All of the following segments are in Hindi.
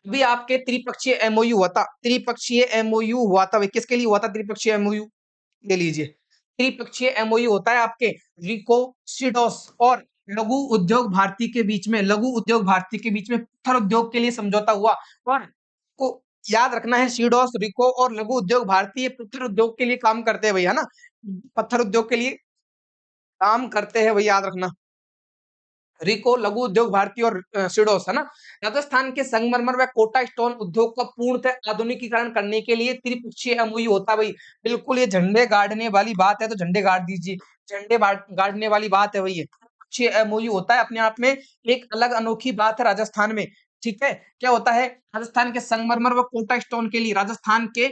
अभी आपके त्रिपक्षीय एमओयू हुआ था, त्रिपक्षीय एमओयू हुआ था भाई, किसके लिए हुआ था त्रिपक्षीय एमओयू? ले लीजिए। त्रिपक्षीय एमओयू होता है आपके रिको, सिडोस और लघु उद्योग भारती के बीच में, लघु उद्योग भारती के बीच में पत्थर उद्योग के लिए समझौता हुआ। और को याद रखना है, सिडोस, रिको और लघु उद्योग भारती ये पत्थर उद्योग के लिए काम करते हैं भैया ना, पत्थर उद्योग के लिए काम करते हैं भैया, याद रखना। रिको, लघु उद्योग भारती और सिडोस है ना। राजस्थान के संगमरमर व कोटा स्टोन उद्योग का पूर्णतः आधुनिकीकरण करने के लिए त्रिपक्षीय एमओयू होता है भाई। बिल्कुल ये झंडे गाड़ने वाली बात है तो झंडे गाड़ दीजिए, झंडे गाड़ने वाली बात है भाई ये। त्रिपक्षीय एमओयू होता है अपने आप में, एक अलग अनोखी बात है राजस्थान में। ठीक है, क्या होता है राजस्थान के संगमरमर व कोटा स्टोन के लिए, राजस्थान के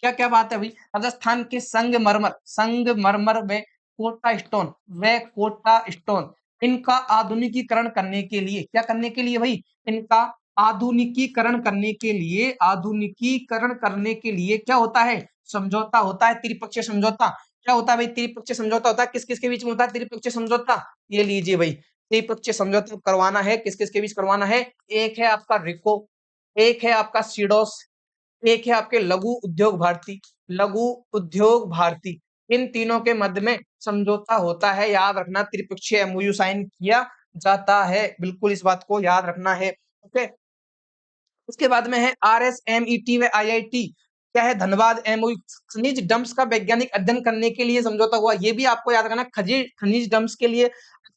क्या क्या बात है भाई, राजस्थान के संगमरमर में कोटा स्टोन, वे कोटा स्टोन, इनका आधुनिकीकरण करने के लिए, क्या करने के लिए भाई, इनका आधुनिकीकरण करने के लिए, आधुनिकीकरण करने के लिए क्या होता है, समझौता होता है, त्रिपक्षीय समझौता। क्या होता है भाई, त्रिपक्षीय समझौता होता है, किस किस के बीच में होता है त्रिपक्षीय समझौता? ये लीजिए भाई, त्रिपक्षीय समझौता करवाना है, किस किस के बीच करवाना है? एक है आपका रिको, एक है आपका सीडोस, एक है आपके लघु उद्योग भारती, लघु उद्योग भारती, इन तीनों के मध्य में समझौता होता है, याद रखना, त्रिपक्षीय एमओयू साइन किया जाता है, बिल्कुल इस बात को याद रखना है। ओके, उसके बाद में है आरएसएमईटी व आईआईटी, क्या है, धनबाद एमओयू, खनिज डंप्स का वैज्ञानिक अध्ययन करने के लिए समझौता हुआ, ये भी आपको याद रखना, खनिज डंप्स के लिए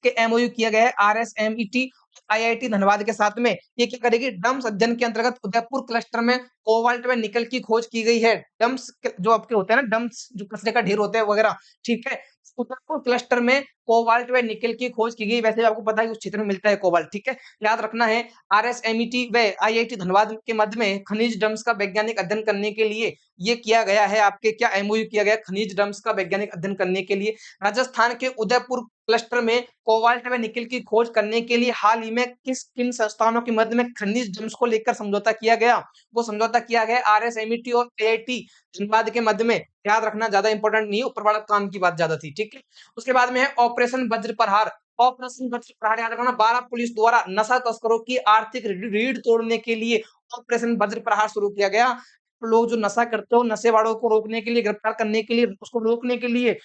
के एमओयू किया गया है आरएसएमईटी आईआईटी धनबाद के साथ में। ये क्या करेगी, डंप्स अध्ययन के अंतर्गत उदयपुर क्लस्टर में कोबाल्ट व निकल की खोज की गई है। डंप्स जो आपके होते हैं ना, डंप्स जो कचरे का ढेर होते हैं वगैरह, ठीक है, उदयपुर क्लस्टर में कोबाल्ट व निकल की खोज की गई। वैसे आपको पता है उस क्षेत्र में मिलता है कोबाल्ट, ठीक है, याद रखना है। आरएसएमईटी व आईआईटी धनबाद के मध्य में खनिज डंप्स का वैज्ञानिक अध्ययन करने के लिए ये किया गया है, आपके क्या एमओयू किया गया, खनिज डंप्स का वैज्ञानिक अध्ययन करने के लिए। राजस्थान के उदयपुर क्लस्टर में कोबाल्ट व निकल की खोज करने के लिए हाल ही में किन संस्थानों के मध्य में खनिज डंप्स को लेकर समझौता किया गया? वो समझौता किया गया आरएसएमईटी और आईआईटी धनबाद के मध्य में। याद रखना, ज्यादा इंपॉर्टेंट नहीं है, ऊपर वाला काम की बात ज्यादा थी, ठीक है। उसके बाद में है ऑपरेशन वज्र प्रहार। ऑपरेशन वज्र प्रहार याद रखना, 12 पुलिस द्वारा नशा तस्करों की आर्थिक रीढ़ तोड़ने के लिए ऑपरेशन वज्र प्रहार शुरू किया गया। लोग जो नशा करते हो, नशे वालों को रोकने के लिए, गिरफ्तार करने के लिए, उसको रोकने के लिए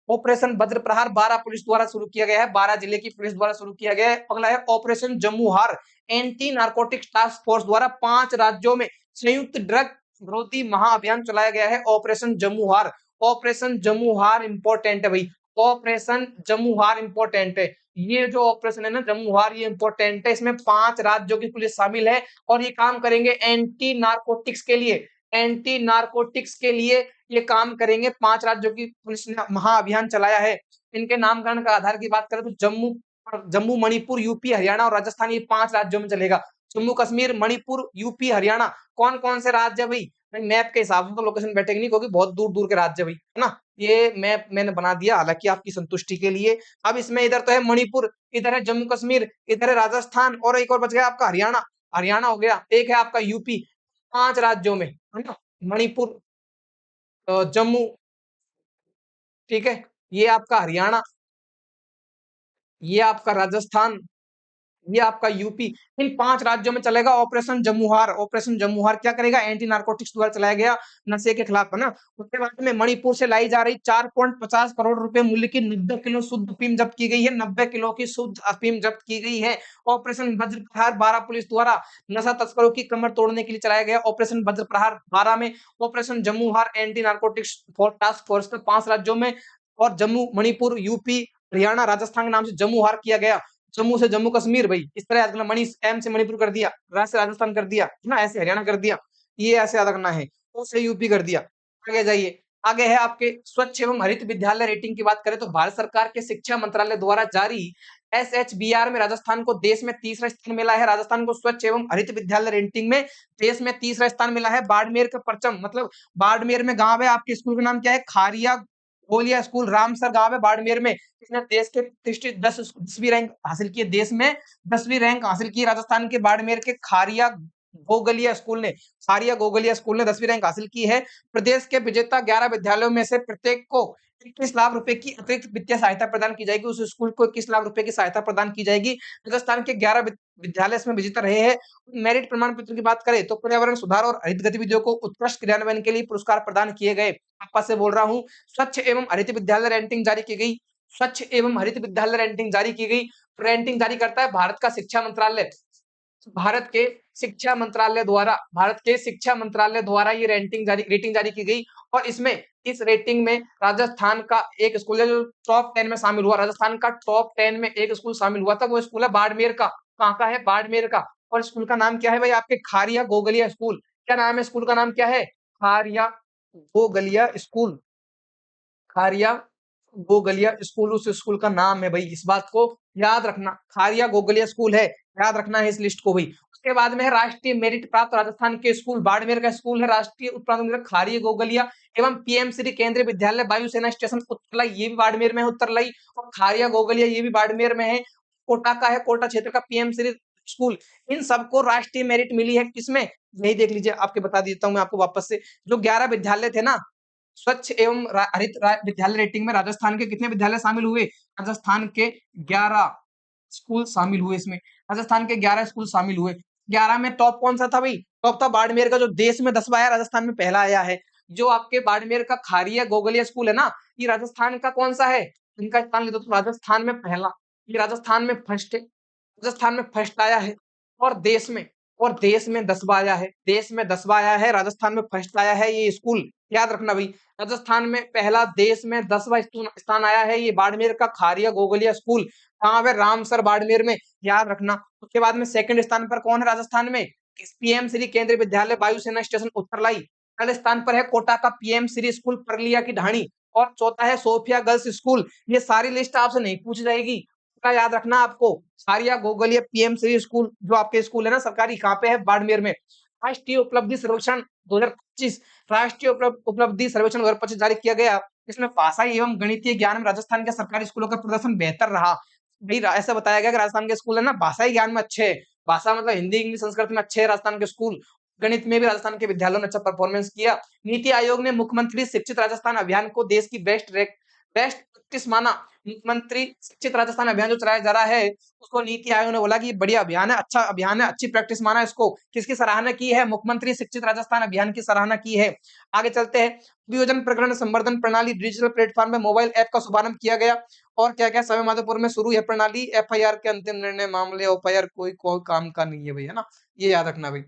ऑपरेशन वज्र प्रहार 12 पुलिस द्वारा शुरू किया गया है, 12 जिले की पुलिस द्वारा शुरू किया गया है। अगला है operation Jamuhar, anti narcotics task force द्वारा 5 राज्यों में संयुक्त ड्रग विरोधी महाअभियान चलाया गया है, operation Jamuhar. Operation Jamuhar important है भाई, ऑपरेशन जमुहार इंपॉर्टेंट है। ये जो ऑपरेशन है ना जमुहार, ये इंपॉर्टेंट है, इसमें 5 राज्यों की पुलिस शामिल है और ये काम करेंगे एंटी नारकोटिक्स के लिए, एंटी नारकोटिक्स के लिए ये काम करेंगे। 5 राज्यों की पुलिस ने महाअभियान चलाया है। इनके नामकरण का आधार की बात करें तो जम्मू, मणिपुर, यूपी, हरियाणा और राजस्थान, ये 5 राज्यों में चलेगा। जम्मू कश्मीर, मणिपुर, यूपी, हरियाणा, कौन-कौन से राज्य है भाई? भाई मैप के हिसाब से तो लोकेशन बैठेगी नहीं, क्योंकि बहुत दूर-दूर के राज्य है भाई, है ना? ये मैप मैंने बना दिया हालाँकि आपकी संतुष्टि के लिए। अब इसमें इधर तो है मणिपुर, इधर है जम्मू कश्मीर, इधर है राजस्थान और एक और बच गया आपका हरियाणा। हरियाणा हो गया, एक है आपका यूपी, 5 राज्यों में, है ना? मणिपुर, जम्मू, ठीक है, ये आपका हरियाणा, ये आपका राजस्थान, ये आपका यूपी, इन 5 राज्यों में चलेगा ऑपरेशन जमुहार। ऑपरेशन जमुहार क्या करेगा, एंटी नारकोटिक्स द्वारा चलाया गया नशे के खिलाफ, है ना। उसके बाद में मणिपुर से लाई जा रही 4.50 करोड़ रुपए मूल्य की 90 किलो शुद्ध अफीम जब्त की गई है, 90 किलो की शुद्ध अफीम जब्त की गई है। ऑपरेशन वज्र प्रहार 12 पुलिस द्वारा नशा तस्करों की कमर तोड़ने के लिए चलाया गया ऑपरेशन वज्र प्रहार 12 में। Operation Jamuhar anti narcotics task force में 5 राज्यों में और जम्मू, मणिपुर, यूपी, हरियाणा, राजस्थान के नाम से जमुहार किया गया। जम्मू से जम्मू कश्मीर भाई, इस तरह याद करना, मणि एम से मणिपुर कर दिया, राज से राजस्थान कर दिया, है ना, ऐसे हरियाणा कर दिया, ये ऐसे याद रखना है, ओ से यूपी कर दिया। आगे जाइए, आगे है आपके स्वच्छ एवं हरित विद्यालय रेटिंग की बात करें तो भारत सरकार के शिक्षा मंत्रालय द्वारा जारी एसएचबीआर में राजस्थान को देश में तीसरा स्थान मिला है। राजस्थान को स्वच्छ एवं हरित विद्यालय रेटिंग में देश में तीसरा स्थान मिला है। बाड़मेर का परचम, मतलब बाड़मेर में गांव है, आपके स्कूल का नाम क्या है, खारिया गोलिया स्कूल, रामसर गांव है बाड़मेर में। इसने देश के प्रतिष्ठित 10वीं रैंक हासिल की है, देश में 10वीं रैंक हासिल की राजस्थान के बाड़मेर के खारिया गोगलिया स्कूल ने, खारिया गोगलिया स्कूल ने 10वीं रैंक हासिल की है। प्रदेश के विजेता 11 विद्यालयों में से प्रत्येक को 21 लाख रुपए की अतिरिक्त वित्तीय सहायता प्रदान की जाएगी। उस स्कूल को 21 लाख रुपए की सहायता प्रदान की जाएगी। राजस्थान के 11 विद्यालय इसमें विजेता रहे हैं। मेरिट प्रमाण पत्र की बात करें तो पर्यावरण सुधार और हरित गतिविधियों को उत्कृष्ट क्रियान्वयन के लिए पुरस्कार प्रदान किए गए। आपस से बोल रहा हूँ, स्वच्छ एवं हरित विद्यालय रैंकिंग जारी की गई। स्वच्छ एवं हरित विद्यालय रैंकिंग जारी की गई। रैंकिंग जारी करता है भारत का शिक्षा मंत्रालय। भारत के शिक्षा मंत्रालय द्वारा ये रेटिंग जारी की गई और इसमें इस रेटिंग में राजस्थान का एक स्कूल है जो टॉप 10 में शामिल हुआ। राजस्थान का टॉप 10 में एक स्कूल शामिल हुआ था, वो स्कूल है बाड़मेर का। कहाँ का है? बाड़मेर का। और स्कूल का नाम क्या है भाई? आपके खारिया गोगलिया स्कूल। क्या नाम है स्कूल का? नाम क्या है? खारिया गोगलिया स्कूल। खारिया गोगलिया स्कूल उस स्कूल का नाम है भाई। इस बात को याद रखना, खारिया गोगलिया स्कूल है, याद रखना है इस लिस्ट को भाई। उसके बाद में है राष्ट्रीय मेरिट प्राप्त राजस्थान के स्कूल। बाड़मेर का स्कूल है राष्ट्रीय उत्प्राप्त खारिया गोगलिया एवं पीएम श्री केंद्रीय विद्यालय वायुसेना स्टेशन उत्तरलाई, ये भी बाड़मेर में है उत्तरलाई। और खारिया गोगलिया ये भी बाड़मेर में है। कोटा का है, कोटा क्षेत्र का पीएम श्री स्कूल। इन सबको राष्ट्रीय मेरिट मिली है किसमें? यही देख लीजिए, आपके बता देता हूँ मैं आपको वापस से। जो 11 विद्यालय थे ना, स्वच्छ एवं हरित विद्यालय रेटिंग में राजस्थान के कितने विद्यालय शामिल हुए? राजस्थान के 11 स्कूल शामिल हुए इसमें। राजस्थान के 11 स्कूल शामिल हुए। 11 में टॉप कौन सा था भाई? टॉप था बाड़मेर का, जो देश में 10वां आया, राजस्थान में पहला आया है। जो आपके बाड़मेर का खारिया गोगलिया स्कूल है ना, ये राजस्थान का कौन सा है? इनका स्थान ले दो तो राजस्थान में पहला। ये राजस्थान में फर्स्ट है। राजस्थान में फर्स्ट आया है। और देश में, 10वां आया है। देश में 10वां आया है, राजस्थान में फर्स्ट आया है ये स्कूल। याद रखना भाई, राजस्थान में पहला, देश में 10वां स्थान आया है ये बाड़मेर का खारिया गोगलिया स्कूल। कहाँ पे? रामसर बाड़मेर में। याद रखना। उसके बाद में सेकंड स्थान पर कौन है राजस्थान में? पीएम श्री केंद्रीय विद्यालय वायुसेना स्टेशन उत्तरलाई। थर्ड स्थान पर है कोटा का पीएम श्री स्कूल परलिया की ढाणी। और चौथा है सोफिया गर्ल्स स्कूल। ये सारी लिस्ट आपसे नहीं पूछ जाएगी, का याद रखना आपको। खारिया गोगलिया पीएम श्री स्कूल जो आपके स्कूल है ना सरकारी, कहाँ पे है? बाड़मेर में। राष्ट्रीय उपलब्धि सर्वेक्षण 2025, राष्ट्रीय उपलब्धि सर्वेक्षण 2025 जारी किया गया। इसमें भाषाई एवं गणितीय ज्ञान में राजस्थान के सरकारी स्कूलों का प्रदर्शन बेहतर रहा। भाई ऐसा बताया गया कि राजस्थान के स्कूल है ना भाषाई ज्ञान में अच्छे है। भाषा मतलब हिंदी इंग्लिश संस्कृत में अच्छे है राजस्थान के स्कूल। गणित में भी राजस्थान के विद्यालयों ने अच्छा परफॉर्मेंस किया। नीति आयोग ने मुख्यमंत्री शिक्षित राजस्थान अभियान को देश की बेस्ट प्रैक्टिस माना। मुख्यमंत्री शिक्षित राजस्थान अभियान जो चलाया जा रहा है, उसको नीति आयोग ने बोला कि ये बढ़िया अभियान है, अच्छा अभियान है, अच्छी प्रैक्टिस माना इसको। किसकी सराहना की है? मुख्यमंत्री शिक्षित राजस्थान अभियान की सराहना की है। आगे चलते हैं। अभियोजन प्रकरण संवर्धन प्रणाली डिजिटल प्लेटफॉर्म में मोबाइल ऐप का शुभारंभ किया गया। और क्या क्या सवाई माधोपुर में शुरू है प्रणाली। एफआईआर के अंतिम निर्णय मामले, एफआईआर कोई काम का नहीं है भाई, है ना। ये याद रखना भाई।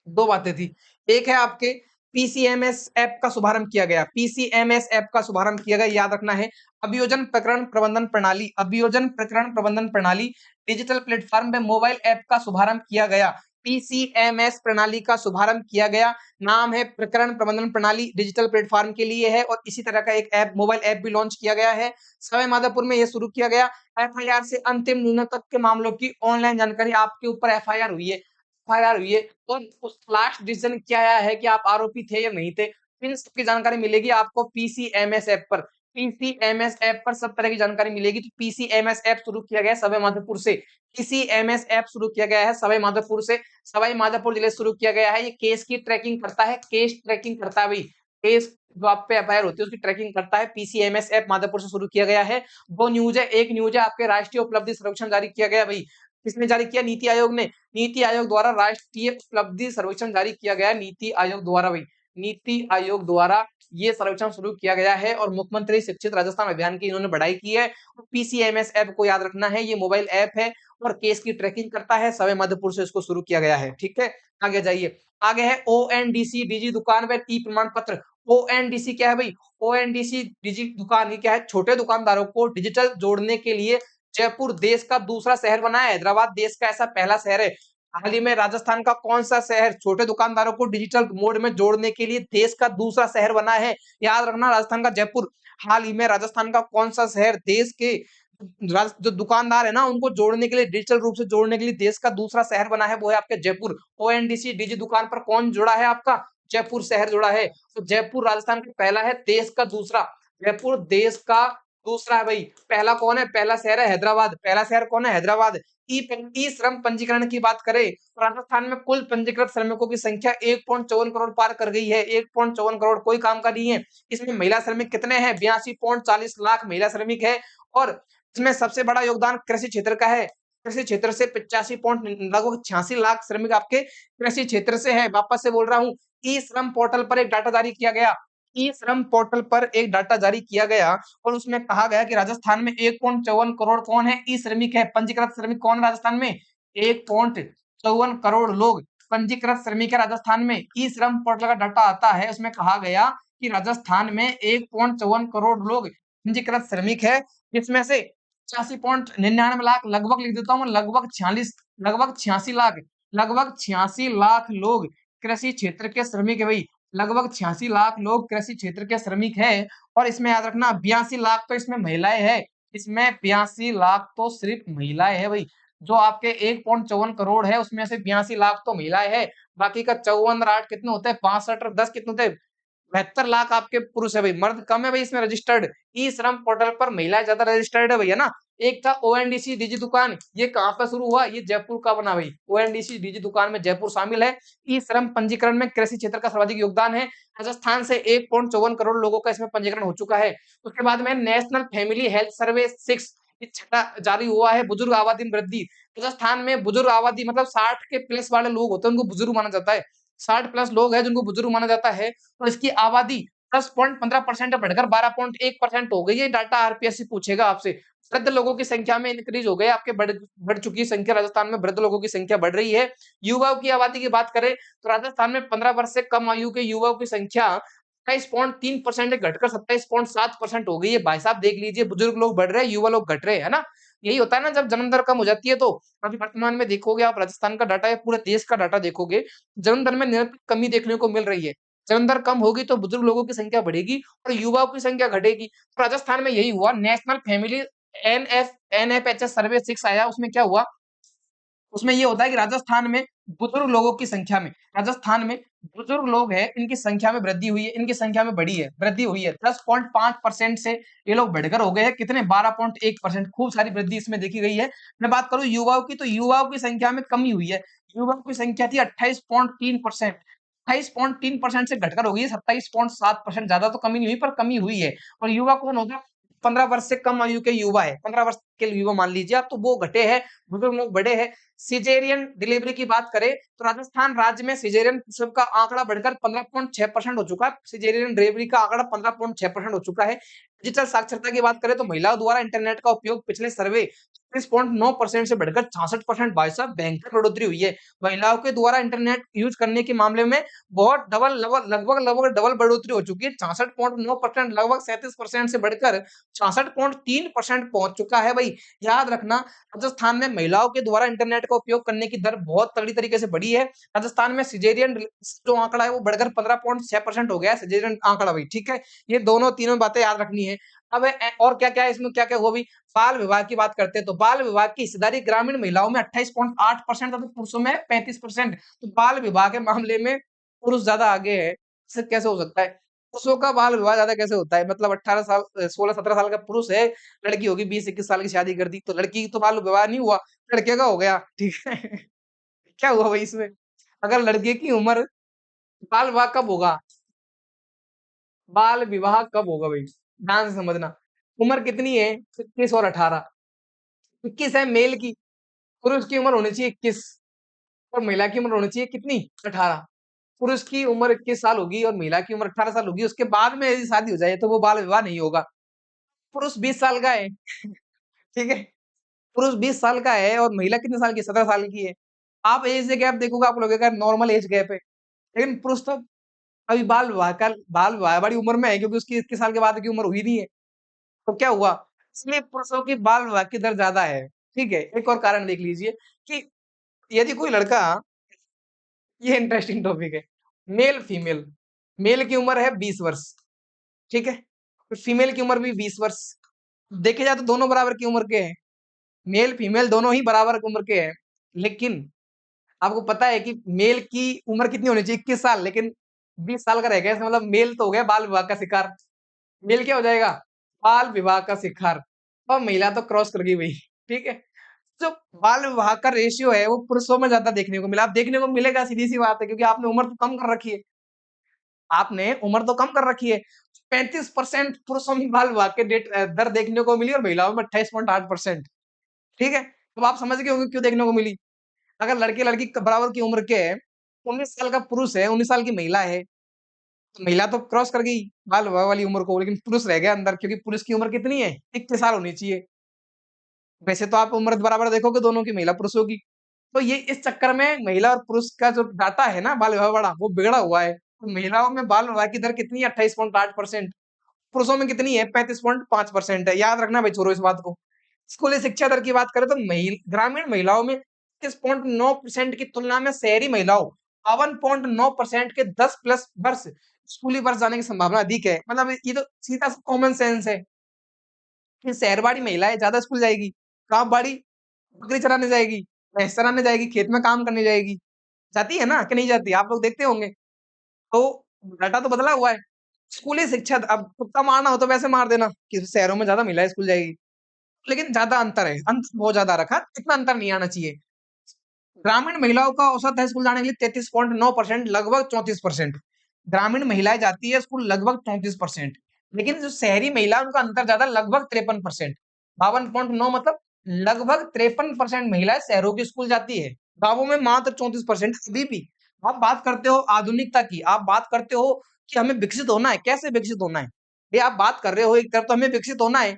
दो बातें थी। एक है आपके पीसीएमएस ऐप का शुभारंभ किया गया। पीसीएमएस ऐप का शुभारंभ किया गया, याद रखना है। अभियोजन प्रकरण प्रबंधन प्रणाली, अभियोजन प्रकरण प्रबंधन प्रणाली डिजिटल प्लेटफॉर्म में मोबाइल ऐप का शुभारंभ किया गया। पीसीएमएस प्रणाली का शुभारंभ किया गया। नाम है प्रकरण प्रबंधन प्रणाली, डिजिटल प्लेटफॉर्म के लिए है। और इसी तरह का एक ऐप, मोबाइल ऐप भी लॉन्च किया गया है। सवाई माधोपुर में यह शुरू किया गया। एफआईआर से अंतिम निर्णय तक के मामलों की ऑनलाइन जानकारी, आपके ऊपर एफआईआर हुई है, एफआईआर हुई है, और उस लास्ट डिसीजन क्या आया है कि आप आरोपी थे या नहीं थे, इन सबकी जानकारी मिलेगी आपको पीसीएमएस ऐप पर। पीसीएमएस ऐप पर सब तरह की जानकारी मिलेगी। तो पीसीएमएस ऐप शुरू किया गया है सवाई माधोपुर से। पीसीएमएस ऐप शुरू किया गया है सवाई माधोपुर से। सवाई माधोपुर जिले से शुरू किया गया है। ये केस की ट्रैकिंग करता है, केस ट्रैकिंग करता है भाई। केस जो आप पे एफआईआर होती है उसकी ट्रैकिंग करता है। पीसीएमएस ऐप माधोपुर से शुरू किया गया है। दो न्यूज है। एक न्यूज है आपके राष्ट्रीय उपलब्धि सर्वेक्षण जारी किया गया भाई। किसने जारी किया? नीति आयोग ने। नीति आयोग द्वारा राष्ट्रीय उपलब्धि सर्वेक्षण जारी किया गया है नीति आयोग द्वारा भाई। नीति आयोग द्वारा ये सर्वेक्षण शुरू किया गया है और मुख्यमंत्री शिक्षित राजस्थान अभियान की इन्होंने बढ़ाई की है। पीसीएमएस ऐप को याद रखना है, ये मोबाइल ऐप है और केस की ट्रैकिंग करता है। सवाई माधोपुर से इसको शुरू किया गया है। ठीक है, आगे जाइए। आगे है ओएनडीसी डिजी दुकान व ई प्रमाण पत्र। ओएनडीसी क्या है भाई? ओएनडीसी डिजी दुकान, ये क्या है? छोटे दुकानदारों को डिजिटल जोड़ने के लिए जयपुर देश का दूसरा शहर बना है। हैदराबाद देश का ऐसा पहला शहर है। हाल ही में राजस्थान का कौन सा शहर छोटे दुकानदारों को डिजिटल मोड में जोड़ने के लिए देश का दूसरा शहर बना है? याद रखना, राजस्थान का जयपुर। हाल ही में राजस्थान का कौन सा शहर देश के जो दुकानदार है ना उनको जोड़ने के लिए, डिजिटल रूप से जोड़ने के लिए देश का दूसरा शहर बना है, वो है आपके जयपुर। ओएनडीसी डिजी दुकान पर कौन जुड़ा है? आपका जयपुर शहर जुड़ा है। तो जयपुर राजस्थान का पहला है, देश का दूसरा। जयपुर देश का दूसरा है भाई, पहला कौन है? पहला शहर है हैदराबाद। पहला शहर कौन है? हैदराबाद। ई श्रम पंजीकरण की बात करें तो राजस्थान में कुल पंजीकृत श्रमिकों की संख्या 1.54 करोड़ पार कर गई है। 1.54 करोड़ कोई काम का नहीं है। इसमें महिला श्रमिक कितने हैं? 82.40 लाख महिला श्रमिक है। और इसमें सबसे बड़ा योगदान कृषि क्षेत्र का है। कृषि क्षेत्र से 85 पॉइंट लगभग 86 लाख श्रमिक आपके कृषि क्षेत्र से है। वापस से बोल रहा हूँ, ई श्रम पोर्टल पर एक डाटा जारी किया गया। ई श्रम पोर्टल पर एक डाटा जारी किया गया और उसमें कहा गया कि राजस्थान में 1.54 करोड़ कौन है? ई श्रमिक है। पंजीकृत श्रमिक कौन है राजस्थान में? 1.54 करोड़ लोग पंजीकृत श्रमिक है राजस्थान में। ई श्रम पोर्टल का डाटा आता है, उसमें कहा गया कि राजस्थान में 1.54 करोड़ लोग पंजीकृत श्रमिक है, जिसमें से 85.99 लाख, लगभग लिख देता हूँ, लगभग 86 लाख लोग कृषि क्षेत्र के श्रमिक है भाई। लगभग 86 लाख लोग कृषि क्षेत्र के श्रमिक है। और इसमें याद रखना 82 लाख तो इसमें महिलाएं है। इसमें 82 लाख तो सिर्फ महिलाएं है भाई। जो आपके 1.54 करोड़ है उसमें से 82 लाख तो महिलाएं है। बाकी का 54 और 8 कितने होते हैं? 65 और 10 कितने होते हैं? 72 लाख आपके पुरुष है भाई। मर्द कम है भाई इसमें रजिस्टर्ड। ई श्रम पोर्टल पर महिलाएं ज्यादा रजिस्टर्ड है भैया ना। एक था ओएनडीसी डिजी दुकान, ये कहाँ पर शुरू हुआ? ये जयपुर का बना भाई। ओएनडीसी डिजी दुकान में जयपुर शामिल है। ई श्रम पंजीकरण में कृषि क्षेत्र का सर्वाधिक योगदान है। राजस्थान से 1.54 करोड़ लोगों का इसमें पंजीकरण हो चुका है। उसके बाद में नेशनल फैमिली हेल्थ सर्वे 6 छठा जारी हुआ है। बुजुर्ग आबादी में वृद्धि। राजस्थान में बुजुर्ग आबादी मतलब 60 के प्लस वाले लोग होते हैं, उनको बुजुर्ग माना जाता है। 60 प्लस लोग हैं जिनको बुजुर्ग माना जाता है। तो इसकी आबादी 10.15% बढ़कर 12.1% हो गई है। डाटा आरपीएससी पूछेगा आपसे। वृद्ध लोगों की संख्या में इंक्रीज हो गए, आपके बढ़ चुकी संख्या। राजस्थान में वृद्ध लोगों की संख्या बढ़ रही है। युवाओं की आबादी की बात करें तो राजस्थान में 15 वर्ष से कम आयु के युवाओं की संख्या 28.3% घटकर 27.7% हो गई है। भाई साहब देख लीजिए, बुजुर्ग लोग बढ़ रहे हैं, युवा लोग घट रहे हैं, है ना। यही होता है ना जब जन्म दर कम हो जाती है। तो अभी वर्तमान में देखोगे आप, राजस्थान का डाटा या पूरे देश का डाटा देखोगे, जन्म दर में निरंतर कमी देखने को मिल रही है। जन्म दर कम होगी तो बुजुर्ग लोगों की संख्या बढ़ेगी और युवाओं की संख्या घटेगी। तो राजस्थान में यही हुआ। नेशनल फैमिली एनएफएचएस सर्वे 6 आया, उसमें क्या हुआ? उसमें ये होता है कि राजस्थान में बुजुर्ग लोग हैं, इनकी संख्या में वृद्धि हुई है, इनकी संख्या में वृद्धि हुई है। 10.5% से ये लोग बढ़कर हो गए हैं कितने? 12.1%। खूब सारी वृद्धि इसमें देखी गई है। मैं बात करूं युवाओं की, तो युवाओं की संख्या में कमी हुई है। युवाओं की संख्या थी 28.3%। 28.3% से घटकर हो गई है 27.7%। ज्यादा तो कमी नहीं हुई पर कमी हुई है। और युवा कौन होगा? 15 वर्ष से कम आयु के युवा है। 15 वर्ष के युवा मान लीजिए आप, तो वो घटे हैं, बुजुर्ग लोग बढ़े हैं। सिजेरियन डिलीवरी की बात करें तो राजस्थान राज्य में सिजेरियन प्रसव का आंकड़ा बढ़कर 15.6% हो चुका है। सिजेरियन डिलीवरी का आंकड़ा 15.6% हो चुका है। डिजिटल साक्षरता की बात करें तो महिलाओं द्वारा इंटरनेट का उपयोग पिछले सर्वे 30.9% से बढ़कर 66%। भाई साहब भयंकर बढ़ोतरी हुई है। महिलाओं के द्वारा इंटरनेट यूज करने के मामले में बहुत लगभग डबल बढ़ोतरी हो चुकी है। 66.9% लगभग 37% से बढ़कर 66.3% पहुंच चुका है भाई। याद रखना, राजस्थान में महिलाओं के द्वारा इंटरनेट का उपयोग करने की दर बहुत तगड़ी तरीके से बढ़ी है। राजस्थान में सिजेरियन जो आंकड़ा है वो बढ़कर 15.6% हो गया है, सिजेरियन आंकड़ा भाई। ठीक है, ये दोनों तीनों बातें याद रखनी है। अब और क्या क्या है इसमें, क्या क्या हुआ भाई? बाल विवाह की बात करते हैं तो बाल विवाह की हिस्सेदारी ग्रामीण महिलाओं में 28.8% तथा पुरुषों में 35%। तो बाल विवाह के मामले में पुरुष ज्यादा आगे है। ऐसा कैसे हो सकता है? पुरुषों का बाल विवाह ज्यादा कैसे होता है? मतलब 18 साल 16-17 साल का पुरुष है, लड़की होगी 20-21 साल की, शादी कर दी, तो लड़की तो बाल विवाह नहीं हुआ, लड़के का हो गया। ठीक है। क्या हुआ भाई इसमें? अगर लड़के की उम्र, बाल विवाह कब होगा? बाल विवाह कब होगा भाई? ध्यान से समझना। उम्र कितनी है? 21 और 18। 21 है मेल की, पुरुष की उम्र होनी चाहिए 21 और महिला की उम्र होनी चाहिए कितनी? 18। पुरुष की उम्र 21 साल होगी और महिला की उम्र 18 साल होगी। उसके बाद में यदि शादी हो जाए तो वो बाल विवाह नहीं होगा। पुरुष 20 साल का है। ठीक है, पुरुष 20 साल का है और महिला कितने साल की? 17 साल की है। आप एज गैप देखोगे, आप लगेगा नॉर्मल एज गैप है, लेकिन पुरुष तो अभी बाल विवाह वाली उम्र में है, क्योंकि उसकी 21 साल के बाद की उम्र हुई नहीं है। तो क्या हुआ? इसलिए पुरुषों की बाल विवाह की दर ज्यादा है। ठीक है, एक और कारण देख लीजिए कि यदि कोई लड़का, ये इंटरेस्टिंग टॉपिक है, मेल फीमेल, मेल की उम्र है 20 वर्ष, ठीक है, तो फीमेल की उम्र भी 20 वर्ष। देखे जाए तो दोनों बराबर की उम्र के हैं, मेल फीमेल दोनों ही बराबर उम्र के हैं। लेकिन आपको पता है कि मेल की उम्र कितनी होनी चाहिए? 21 साल, लेकिन 20 साल का रह गया। इसका मतलब मेल तो हो गया बाल विवाह का शिकार। मेल क्या हो जाएगा? बाल विवाह का शिखर और महिला तो क्रॉस कर गई भाई। ठीक है, जो बाल विवाह का रेशियो है वो पुरुषों में ज्यादा देखने को मिला। आप देखने को मिलेगा, सीधी सी बात है, क्योंकि आपने उम्र तो कम कर रखी है। आपने उम्र तो कम कर रखी है। 35% पुरुषों में बाल विवाह के दर देखने को मिली और महिलाओं में 28.8%। ठीक है, तो आप समझ गए होंगे क्यों देखने को मिली। अगर लड़के लड़की बराबर की उम्र के है, 19 साल का पुरुष है, 19 साल की महिला है, तो महिला तो क्रॉस कर गई बाल विवाह वाली उम्र को, लेकिन पुरुष रह गया अंदर, क्योंकि पुरुष की उम्र कितनी है, 21 साल होनी चाहिए। वैसे तो आप उम्र बराबर देखोगे दोनों की, महिला पुरुषों की। तो ये इस चक्कर में महिला और पुरुष का जो डाटा है ना बाल विवाह वाला, वो बिगड़ा हुआ है। तो महिलाओं में बाल विवाह की दर कितनी है, 28.8%। पुरुषों में कितनी है, 35.5% है। याद रखना भाई छोरो इस बात को। स्कूली शिक्षा दर की बात करें तो ग्रामीण महिलाओं में 30.9% की तुलना में शहरी महिलाओं 52.9% के 10+ वर्ष स्कूली वर्ष जाने की संभावना अधिक है। मतलब ये तो सीधा सा कॉमन सेंस है कि शहरवाड़ी महिलाएं ज्यादा स्कूल जाएगी, गाँव बाड़ी बकरी चराने जाएगी, भैंस चराने जाएगी, खेत में काम करने जाएगी। जाती है ना कि नहीं जाती, आप लोग देखते होंगे। तो डाटा तो बदला हुआ है। स्कूली शिक्षा अब कुत्ता मारना हो तो वैसे मार देना कि शहरों में ज्यादा महिलाएं स्कूल जाएगी, लेकिन ज्यादा अंतर है, अंतर बहुत ज्यादा रखा, इतना अंतर नहीं आना चाहिए। ग्रामीण महिलाओं का औसत है स्कूल जाने के लिए 33.9%, लगभग 34%। ग्रामीण महिलाएं जाती है स्कूल लगभग 34%, लेकिन जो शहरी महिला है, उनका अंतर ज्यादा, लगभग 53%। 52.9 मतलब लगभग 53% महिलाएं शहरों की स्कूल जाती है, गांवों में मात्र 34%। अभी भी आप बात करते हो आधुनिकता की, आप बात करते हो कि हमें विकसित होना है, कैसे विकसित होना है। ये आप बात कर रहे हो, एक तरफ तो हमें विकसित होना है,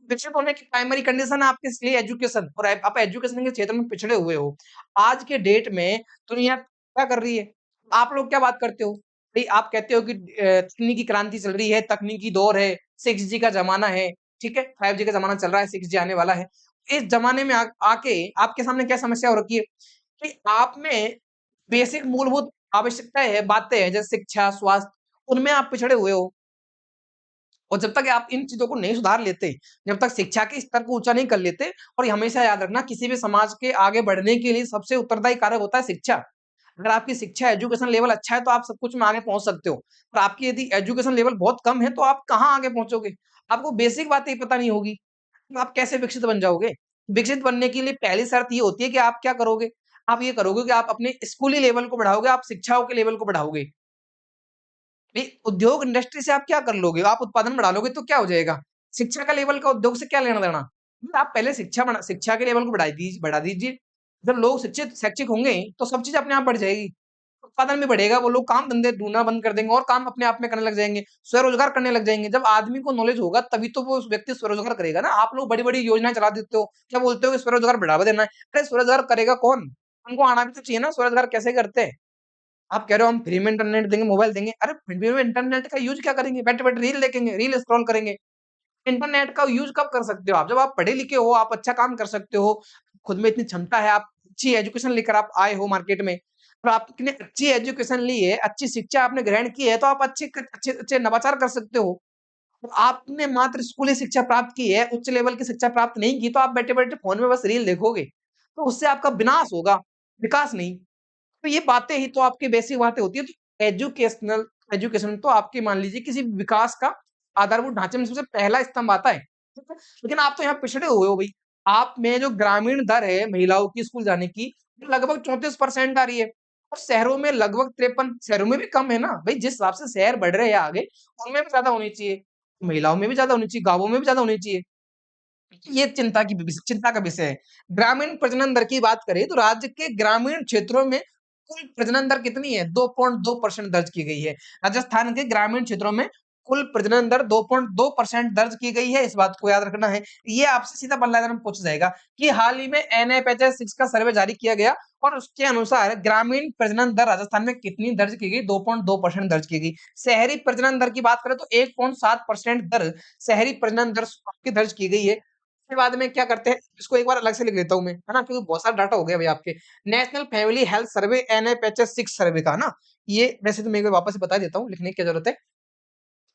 विकसित होने की प्राइमरी कंडीशन है आपके लिए एजुकेशन, और आप एजुकेशन के क्षेत्र में पिछड़े हुए हो। आज के डेट में दुनिया क्या कर रही है, आप लोग क्या बात करते हो भाई, आप कहते हो कि तकनीकी क्रांति चल रही है, तकनीकी दौर है, 6G का जमाना है, ठीक है, 5G का जमाना चल रहा है, 6G आने वाला है। इस जमाने में आके आपके सामने क्या समस्या हो रखी है कि आप में बेसिक मूलभूत आवश्यकताएं है, बातें हैं, जैसे शिक्षा, स्वास्थ्य, उनमें आप पिछड़े हुए हो। और जब तक आप इन चीज़ों को नहीं सुधार लेते, जब तक शिक्षा के स्तर को ऊँचा नहीं कर लेते, और ये हमेशा याद रखना, किसी भी समाज के आगे बढ़ने के लिए सबसे उत्तरदायी कारक होता है शिक्षा। अगर आपकी शिक्षा एजुकेशन लेवल अच्छा है तो आप सब कुछ में आगे पहुँच सकते हो। और आपकी यदि एजुकेशन लेवल बहुत कम है तो आप कहाँ आगे पहुँचोगे? आपको बेसिक बातें ही पता नहीं होगी, तो आप कैसे विकसित बन जाओगे? विकसित बनने के लिए पहली शर्त ये होती है कि आप क्या करोगे? आप ये करोगे कि आप अपने स्कूली लेवल को बढ़ाओगे, आप शिक्षाओं के लेवल को बढ़ाओगे। नहीं, उद्योग इंडस्ट्री से आप क्या कर लोगे? आप उत्पादन बढ़ा लोगे तो क्या हो जाएगा? शिक्षा का लेवल का उद्योग से क्या लेना-देना? आप पहले शिक्षा के लेवल को बढ़ा दीजिए। जब लोग शिक्षित शैक्षिक होंगे, तो सब चीज़ अपने आप बढ़ जाएगी। उत्पादन भी बढ़ेगा, वो लोग काम-धंधे ढूँढना बंद कर देंगे और काम अपने आप में करने लग जाएँगे, स्वरोज़गार करने लग जाएँगे। जब आदमी को नॉलेज होगा, तभी तो वो व्यक्ति स्वरोज़गार करेगा ना। आप लोग बड़ी-बड़ी योजनाएँ चला देते हो, क्या बोलते हो कि स्वरोज़गार बढ़ावा देना है। अरे! स्वरोज़गार करेगा कौन? उनको आना भी तो चाहिए ना स्वरोज़गार कैसे करते हैं। आप कह रहे हो हम फ्री में इंटरनेट देंगे, मोबाइल देंगे। अरे! फ्री में इंटरनेट का यूज़ क्या करेंगे? बैठे-बैठे रील देखेंगे, रील स्क्रॉल करेंगे। इंटरनेट का यूज़ कब कर सकते हो आप? जब आप पढ़े-लिखे हो, आप अच्छा काम कर सकते हो, खुद में इतनी क्षमता है, आप अच्छी एजुकेशन लेकर आप आए हो मार्केट में, और आपने अच्छी एजुकेशन ली है, अच्छी शिक्षा आपने ग्रहण की है, तो आप अच्छे अच्छे नवाचार कर सकते हो। तो आपने मात्र स्कूली शिक्षा प्राप्त की है, उच्च लेवल की शिक्षा प्राप्त नहीं की, तो आप बैठे-बैठे फ़ोन में बस रील देखोगे। तो उससे आपका विनाश होगा, विकास नहीं। तो ये बातें ही तो आपकी बेसिक बातें होती हैं। तो एजुकेशन तो आपकी मान लीजिए किसी भी विकास का आधारभूत ढांचे में सबसे पहला स्तंभ आता है। ठीक है? लेकिन आप तो यहाँ पिछड़े हुए हो भई। आप में जो ग्रामीण दर है महिलाओं की स्कूल जाने की, वो लगभग 34% आ रही है, और शहरों में लगभग 53, शहरों में भी कम है ना। भई जिस हिसाब से शहर बढ़ रहे हैं आगे, उनमें भी ज़्यादा होनी चाहिए। महिलाओं में भी ज़्यादा होनी चाहिए, गाँवों में भी ज़्यादा होनी चाहिए। ये चिंता का विषय है। ग्रामीण प्रजनन दर की बात करें तो राज्य के ग्रामीण क्षेत्रों में कुल प्रजनन दर कितनी है? 2.2% दर्ज की गई है। राजस्थान के ग्रामीण क्षेत्रों में कुल प्रजनन दर 2.2% दर्ज की गई है, इस बात को याद रखना है। ये आपसे सीधा बल्ला में पूछा जाएगा कि हाल ही में एनएफएचएस 6 का सर्वे जारी किया गया, और उसके अनुसार ग्रामीण प्रजनन दर राजस्थान में कितनी दर्ज की गई? 2.2% दर्ज की गई। शहरी प्रजनन दर की बात करें तो 1.7% दर शहरी प्रजनन दर की दर्ज की गई है। उसके बाद में क्या करते हैं, इसको एक बार अलग से लिख लेता हूँ मैं, है ना? क्योंकि बहुत सारा डाटा हो गया भई आपके। National family health survey NFHS 6 सर्वे का ना, ये वैसे तो मैं एक बार वापस से बता देता हूँ, लिखने की क्या ज़रूरत है।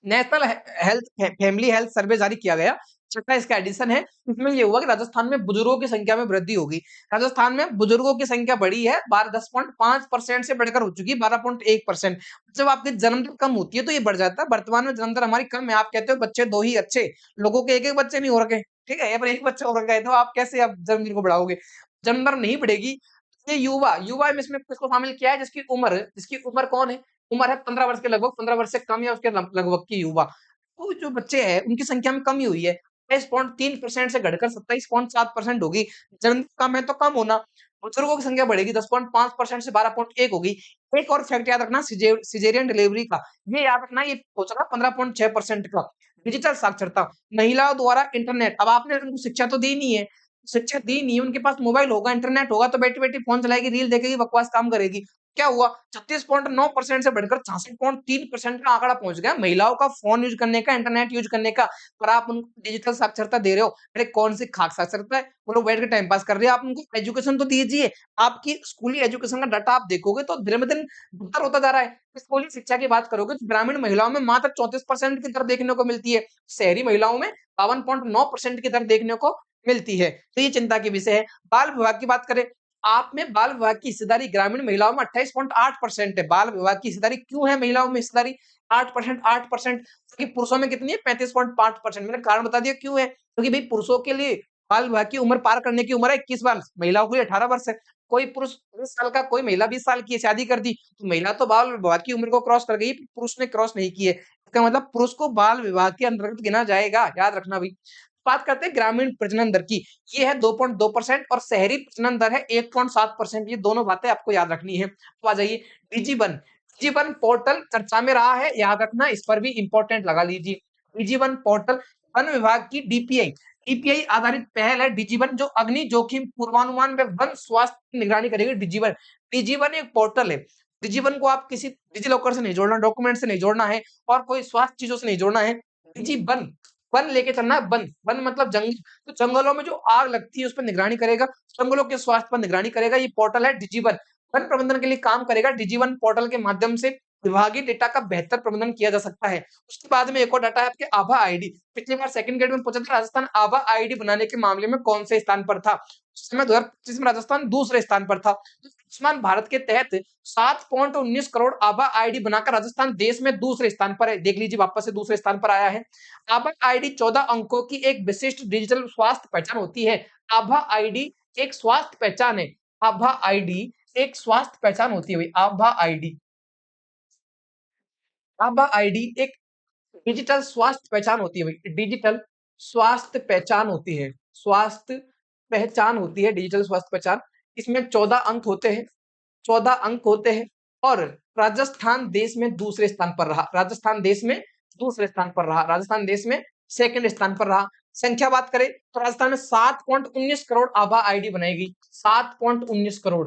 National health family health survey जारी किया गया, छठा इसका एडिशन है। इसमें ये हुआ कि राजस्थान में बुजुर्गों की संख्या में वृद्धि होगी। राजस्थान में बुजुर्गों की संख्या बढ़ी है, 10.5% से बढ़कर हो चुकी है 12.1%। जब आपकी जन्म दर कम होती है तो ये बढ़ जाता है। वर्तमान में जन्म दर हमारी कम है। आप कहते हो बच्चे दो ही अच्छे, लोगों के एक एक बच्चे नहीं हो रखे, ठीक है, या फिर एक बच्चा हो रखा है, तो आप कैसे आप जन्म दर को बढ़ाओगे? जन्म दर नहीं बढ़ेगी। ये युवा युवा में इसमें किसको शामिल किया है? जिसकी उम्र कौन है? उम्र है 15 वर्ष के लगभग, 15 वर्ष से कम या उसके लगभग की युवा। तो जो बच्चे हैं उनकी संख्या में कमी हुई है, 23.3% से घटकर 27.7% होगी। जन्म कम है तो कम होना। बुजुर्गों की संख्या बढ़ेगी, 10.5% से 12.1 होगी। एक और फैक्ट याद रखना सिजेरियन डिलीवरी का, ये याद रखना, ये हो सका 15.6% का। डिजिटल साक्षरता, महिलाओं द्वारा इंटरनेट, अब आपने उनको शिक्षा तो दी नहीं है, शिक्षा दी नहीं है, उनके पास मोबाइल होगा, इंटरनेट होगा, तो बैठी-बैठी फ़ोन चलाएगी, रील देखेगी, बकवास काम करेगी। क्या हुआ? 36.9% से बढ़कर 66.3% का आंकड़ा पहुँच गया महिलाओं का फ़ोन यूज़ करने का, इंटरनेट यूज़ करने का। पर आप उनको डिजिटल साक्षरता दे रहे हो। अरे कौन-सी खाक साक्षरता है? वो लोग बैठ के टाइम पास कर रहे हैं, आप उनको एजुकेशन तो दीजिए। आपकी स्कूली एजुकेशन का डाटा आप देखोगे तो दिन-ब-दिन बदतर होता जा रहा है। स्कूली शिक्षा की बात करोगे तो ग्रामीण महिलाओं में मात्र 34% की दर देखने को मिलती है। शहरी महिलाओं में 52.9% की दर देखने को मिलती है। तो ये चिंता के विषय है। बाल विवाह की बात करें, आप में बाल विवाह की हिस्सेदारी ग्रामीण महिलाओं में 28.8% है। बाल विवाह की हिस्सेदारी क्यों है महिलाओं में हिस्सेदारी 8%, कि पुरुषों में कितनी है 35.5%। मैंने कारण बता दिया क्यों है, क्योंकि भाई पुरुषों के लिए बाल विवाह की उम्र पार करने की उम्र है 21 वर्ष, महिलाओं के लिए 18 वर्ष है। कोई पुरुष 20 साल का, कोई महिला 20 साल की है, शादी कर दी, तो महिला तो बाल विवाह की उम्र को क्रॉस कर गई, पुरुष ने क्रॉस नहीं की है। इसका मतलब पुरुष को बाल विवाह के अंतर्गत गिना जाएगा, याद रखना भाई। बात करते हैं ग्रामीण प्रजनन दर की, ये है 2.2% और शहरी प्रजनन दर है 1.7%। ये दोनों बातें आपको याद रखनी है। तो आ जाइए डिजिवन, डिजिवन पोर्टल चर्चा में रहा है, याद रखना, इस पर भी इंपॉर्टेंट लगा लीजिए। डिजिवन पोर्टल वन विभाग की डीपीआई आधारित पहल है डिजिवन, जो अग्नि जोखिम पूर्वानुमान व वन स्वास्थ्य की निगरानी करेगी। डिजिवन डिजिवन एक पोर्टल है। डिजिवन को आप किसी डिजी लॉकर से नहीं जोड़ना, डॉक्यूमेंट से नहीं जोड़ना है और कोई स्वास्थ्य चीजों से नहीं जोड़ना है। डिजिवन वन लेके चलना है, वन वन मतलब जंगल, तो जंगलों में जो आग लगती है उस पर निगरानी करेगा, जंगलों के स्वास्थ्य पर निगरानी करेगा। ये पोर्टल है डिजिवन, वन प्रबंधन के लिए काम करेगा। डिजिवन पोर्टल के माध्यम से विभागीय डेटा का बेहतर प्रबंधन किया जा सकता है। उसके बाद में एक और डाटा है आपके आभा आईडी। पिछली बार सेकंड ग्रेड में पूछा था राजस्थान आभा आईडी बनाने के मामले में कौन से स्थान पर था? उस समय 2025 में राजस्थान दूसरे स्थान पर था। आयुष्मान भारत के तहत 7.19 करोड़ आभा आईडी बनाकर राजस्थान देश में दूसरे स्थान पर है। देख लीजिए वापस से दूसरे स्थान पर आया है। आभा आईडी 14 अंकों की एक विशिष्ट डिजिटल स्वास्थ्य पहचान होती है। आभा आईडी एक स्वास्थ्य पहचान है। आभा आईडी एक स्वास्थ्य पहचान होती है भाई। आभा आईडी एक डिजिटल स्वास्थ्य पहचान होती है भाई। डिजिटल स्वास्थ्य पहचान होती है। स्वास्थ्य पहचान होती है डिजिटल स्वास्थ्य पहचान। इसमें 14 अंक होते हैं, 14 अंक होते हैं और राजस्थान देश में दूसरे स्थान पर रहा। राजस्थान देश में दूसरे स्थान पर रहा। राजस्थान देश में सेकंड स्थान पर रहा। संख्या बात करें तो राजस्थान में 7.19 करोड़ आभा आईडी बनाएगी। 7.19 करोड़,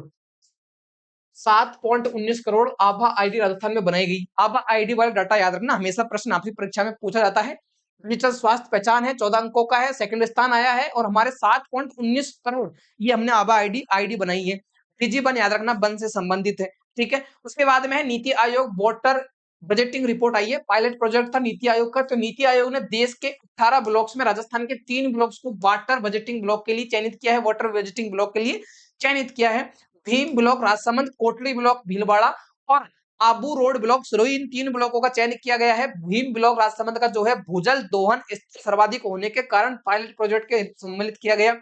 7.19 करोड़ आभा आईडी राजस्थान में बनाई गई। आभा आईडी वाला डाटा याद रखना, हमेशा प्रश्न आपकी परीक्षा में पूछा जाता है। डिजिटल स्वास्थ्य पहचान है, 14 अंकों का है, सेकंड स्थान आया है और हमारे 7.19 करोड़ ये हमने आभा आईडी बनाई है। डिजिवन याद रखना वन से संबंधित है, ठीक है। उसके बाद में है NITI Aayog water budgeting report आई है। पायलट प्रोजेक्ट था नीति आयोग का, तो नीति आयोग ने देश के 18 ब्लॉक्स में राजस्थान के 3 ब्लॉक्स को वाटर बजटिंग ब्लॉक के लिए चयनित किया है। वाटर बजटिंग ब्लॉक के लिए चयनित किया है। भीम ब्लॉक राजसमंद, कोटली ब्लॉक भीलवाड़ा और आबू रोड ब्लॉक सिरोही, इन 3 ब्लॉकों का चयन किया गया है। भीम ब्लॉक राजसमंद का जो है भूजल दोहन स्तर सर्वाधिक होने के कारण पायलट प्रोजेक्ट के सम्मिलित किया गया।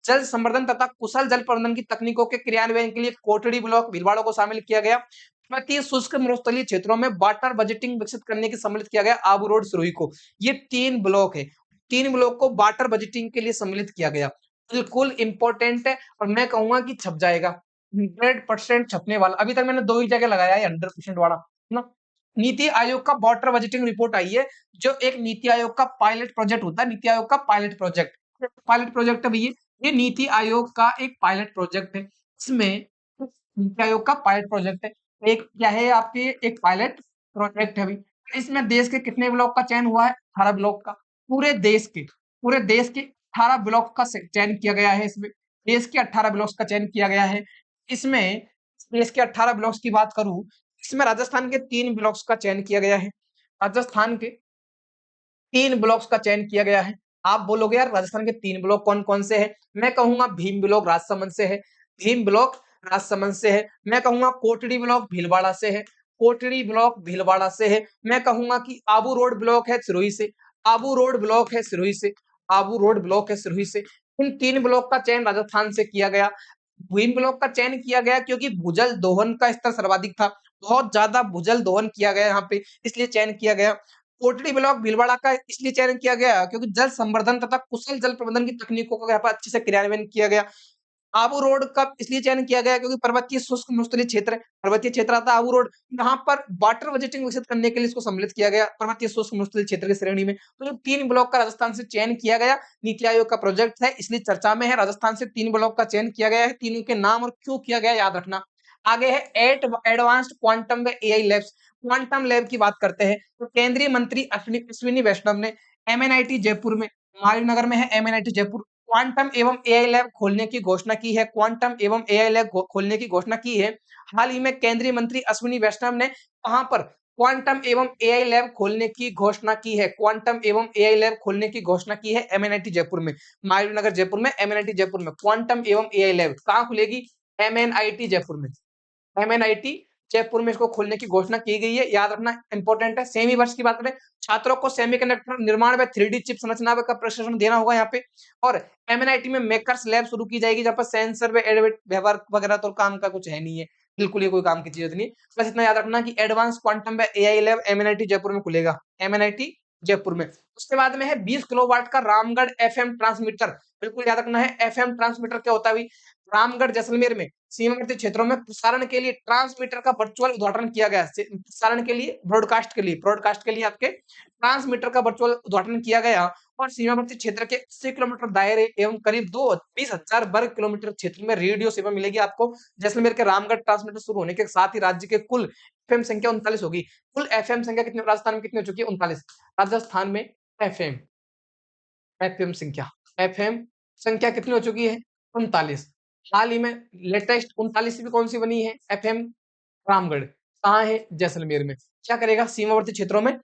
जल संवर्धन तथा कुशल जल प्रबंधन की तकनीकों के क्रियान्वयन के लिए कोटड़ी ब्लॉक भीलवाड़ा को शामिल किया गया। पर्वतीय शुष्क मरुस्थलीय क्षेत्रों में वाटर बजटिंग विकसित करने की सम्मिलित किया गया आबू रोड सिरोही को। ये 3 ब्लॉक है, 3 ब्लॉक को वाटर बजटिंग के लिए सम्मिलित किया गया। बिल्कुल इंपॉर्टेंट है और मैं कहूंगा कि छप जाएगा, 100% छपने वाला। अभी तक मैंने 2 ही जगह लगाया है 100% वाला, है ना। नीति आयोग का वाटर बजटिंग रिपोर्ट आई है, जो एक नीति आयोग का पायलट प्रोजेक्ट होता है। नीति आयोग का पायलट प्रोजेक्ट है भैया, ये नीति आयोग का एक पायलट प्रोजेक्ट है। इसमें नीति आयोग का पायलट प्रोजेक्ट है। एक क्या है आपके, एक पायलट प्रोजेक्ट है भाई। इसमें देश के कितने ब्लॉक का चयन हुआ है? 18 ब्लॉक का। पूरे देश के 18 ब्लॉक का चयन किया गया है। इसमें देश के 18 ब्लॉक्स का चयन किया गया है। इसमें देश के 18 ब्लॉक्स की बात करूं, इसमें राजस्थान के 3 ब्लॉक्स का चयन किया गया है। राजस्थान के 3 ब्लॉक्स का चयन किया गया है। आप बोलोगे यार राजस्थान के 3 ब्लॉक कौन-कौन से हैं? मैं कहूँगा भीम ब्लॉक राजसमंद से है, भीम ब्लॉक राजसमंद से है। मैं कहूँगा कोटड़ी ब्लॉक भीलवाड़ा से है, कोटड़ी ब्लॉक भीलवाड़ा से है। मैं कहूँगा कि आबू रोड ब्लॉक है सिरोही से, आबू रोड ब्लॉक है सिरोही से, आबू रोड ब्लॉक है सिरोही से। इन 3 ब्लॉक का चयन राजस्थान से किया गया। भीम ब्लॉक का चयन किया गया क्योंकि भूजल दोहन का स्तर सर्वाधिक था। बहुत ज़्यादा भूजल दोहन किया गया यहाँ पे, इसलिए चयन किया गया। कोटड़ी ब्लॉक भीलवाड़ा का इसलिए चयन किया गया क्योंकि जल संवर्धन तथा कुशल जल प्रबंधन की तकनीकों का यहाँ पर अच्छे से क्रियान्वयन किया गया। आबू रोड का इसलिए चयन किया गया क्योंकि पर्वतीय शुष्क मरुस्थलीय क्षेत्र है। पर्वतीय क्षेत्र आता है आबू रोड। यहाँ पर वाटर बजटिंग विकसित करने के लिए इसको सम्मिलित किया गया पर्वतीय शुष्क मरुस्थलीय क्षेत्र की श्रेणी में। तो जो 3 ब्लॉक का राजस्थान से चयन किया गया, नीति आयोग का प्रोजेक्ट है इसलिए चर्चा में है। राजस्थान से 3 ब्लॉक का चयन किया गया है। तीनों के नाम और क्यों किया गया याद रखना। आगे है एडवांस्ड क्वांटम व एआई लैब्स। क्वांटम लैब की बात करते हैं तो केंद्रीय मंत्री अश्विनी वैष्णव ने एमएनआईटी जयपुर में, मालवीय में है एमएनआईटी जयपुर, क्वांटम एवं एआई लैब खोलने की घोषणा की है। क्वांटम एवं एआई लैब खोलने की घोषणा की है। हाल ही में केंद्रीय मंत्री अश्विनी वैष्णव ने कहां पर क्वांटम एवं एआई लैब खोलने की घोषणा की है। क्वांटम एवं एआई लैब खोलने की घोषणा की है एमएनआईटी जयपुर में, मालवीय जयपुर में, एमएनआईटी जयपुर में क्वांटम एवं एआई लैब कहां खुलेगी? एमएनआईटी जयपुर में। एमएनआईटी जयपुर में इसको खोलने की घोषणा की गई है। याद रखना इंपॉर्टेंट है। सेमी वर्ष की बात करें, छात्रों को सेमीकंडक्टर निर्माण व 3D चिप संरचना का प्रशिक्षण देना होगा यहाँ पे। और एमएनआईटी में मेकर्स लैब शुरू की जाएगी जहाँ पर सेंसर व एडवेट व्यवहार वगैरह तो काम का कुछ है नहीं है। बिल्कुल ये कोई काम की चीज नहीं है। बस इतना याद रखना कि एडवांस क्वांटम व एआई लैब एमएनआईटी जयपुर में खुलेगा। एमएनआईटी जयपुर में। उसके बाद में है 20 किलोवाट का रामगढ़ एफएम ट्रांसमीटर। बिल्कुल याद रखना है एफएम ट्रांसमीटर क्या होता है भाई? रामगढ़ जैसलमेर में सीमावर्ती क्षेत्रों में प्रसारण के लिए ट्रांसमीटर का वर्चुअल उद्घाटन किया गया। प्रसारण के लिए, ब्रॉडकास्ट के लिए आपके ट्रांसमीटर का वर्चुअल उद्घाटन किया गया। और सीमावर्ती क्षेत्र के 80 किलोमीटर दायरे एवं करीब 20,000 वर्ग किलोमीटर क्षेत्र में रेडियो सेवा मिलेगी आपको। जैसलमेर के रामगढ़ ट्रांसमीटर शुरू होने के साथ ही राज्य के कुल एफएम संख्या 39 होगी। कुल एफएम संख्या कितनी राजस्थान में कितनी हो चुकी है? 39। राजस्थान में एफएम एफएम संख्या एफएम संख्या कितनी हो चुकी है? 39। हाल ही में लेटेस्ट 39वीं कौन सी बनी है? एफएम रामगढ़। कहाँ है? जैसलमेर में। क्या करेगा? सीमावर्ती क्षेत्रों में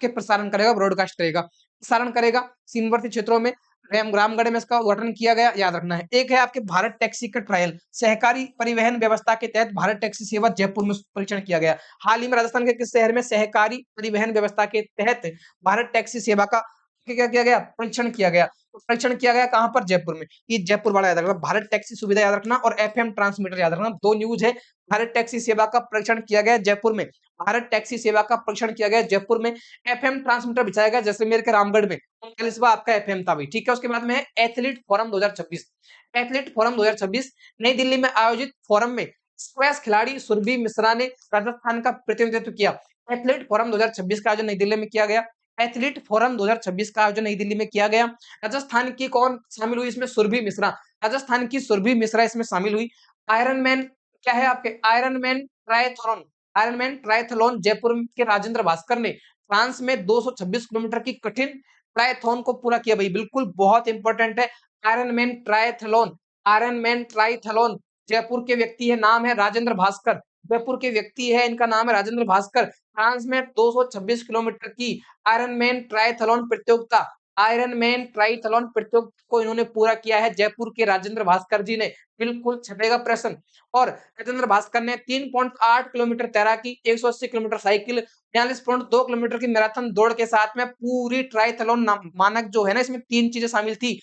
के प्रसारण करेगा, ब्रॉडकास्ट करेगा, प्रसारण करेगा सीमावर्ती क्षेत्रों में। रामगढ़ में इसका उद्घाटन किया गया, याद रखना है। एक है आपके भारत टैक्सी का ट्रायल, सहकारी परिवहन व्यवस्था के तहत भारत टैक्सी सेवा जयपुर में परीक्षण किया गया। हाल ही में राजस्थान के किस शहर में सहकारी परिवहन व्यवस्था के तहत भारत टैक्सी सेवा का क्या किया गया? परीक्षण किया गया। तो परीक्षण किया गया कहां पर? जयपुर में। ये जयपुर वाला याद रखना। भारत टैक्सी सुविधा याद रखना और एफएम ट्रांसमीटर याद रखना। दो न्यूज है। भारत टैक्सी सेवा का परीक्षण किया गया जयपुर में, भारत टैक्सी सेवा का परीक्षण किया गया जयपुर में। एफएम ट्रांसमीटर बिछाया गया जैसलमेर के रामगढ़ में। 39वां आपका एफएम था भाई, ठीक है। उसके बाद में है एथलीट फोरम 2026। एथलीट फोरम 2026 नई दिल्ली में आयोजित फोरम में स्क्वैश खिलाड़ी सुरभि मिश्रा ने राजस्थान का प्रतिनिधित्व किया। एथलीट फोरम 2026 का आयोजन नई दिल्ली में किया गया। एथलीट फोरम 2026 का आयोजन नई दिल्ली में किया गया। राजस्थान की कौन शामिल हुई इसमें? सुरभि मिश्रा। राजस्थान की सुरभि मिश्रा इसमें शामिल हुई। आयरन मैन क्या है आपके? Iron man triathlon, iron man triathlon Jaipur के राजेंद्र भास्कर ने फ्रांस में 226 किलोमीटर की कठिन ट्रायथलॉन को पूरा किया भाई। बिल्कुल बहुत इंपॉर्टेंट है। Iron man triathlon, iron man triathlon Jaipur के व्यक्ति है, नाम है राजेंद्र भास्कर। जयपुर के व्यक्ति है, इनका नाम है राजेंद्र भास्कर। फ्रांस में 226 किलोमीटर की आयरन मैन ट्रायथलॉन प्रतियोगिता, आयरन मैन ट्रायथलॉन प्रतियोगिता को इन्होंने पूरा किया है जयपुर के राजेंद्र भास्कर जी ने। बिल्कुल छपेगा प्रश्न। और राजेंद्र भास्कर ने 3.8 किलोमीटर तैराकी, 180 किलोमीटर साइकिल, 42.2 किलोमीटर की मैराथन दौड़ के साथ में पूरी ट्रायथलॉन मानक जो है ना, इसमें 3 चीजें शामिल थी।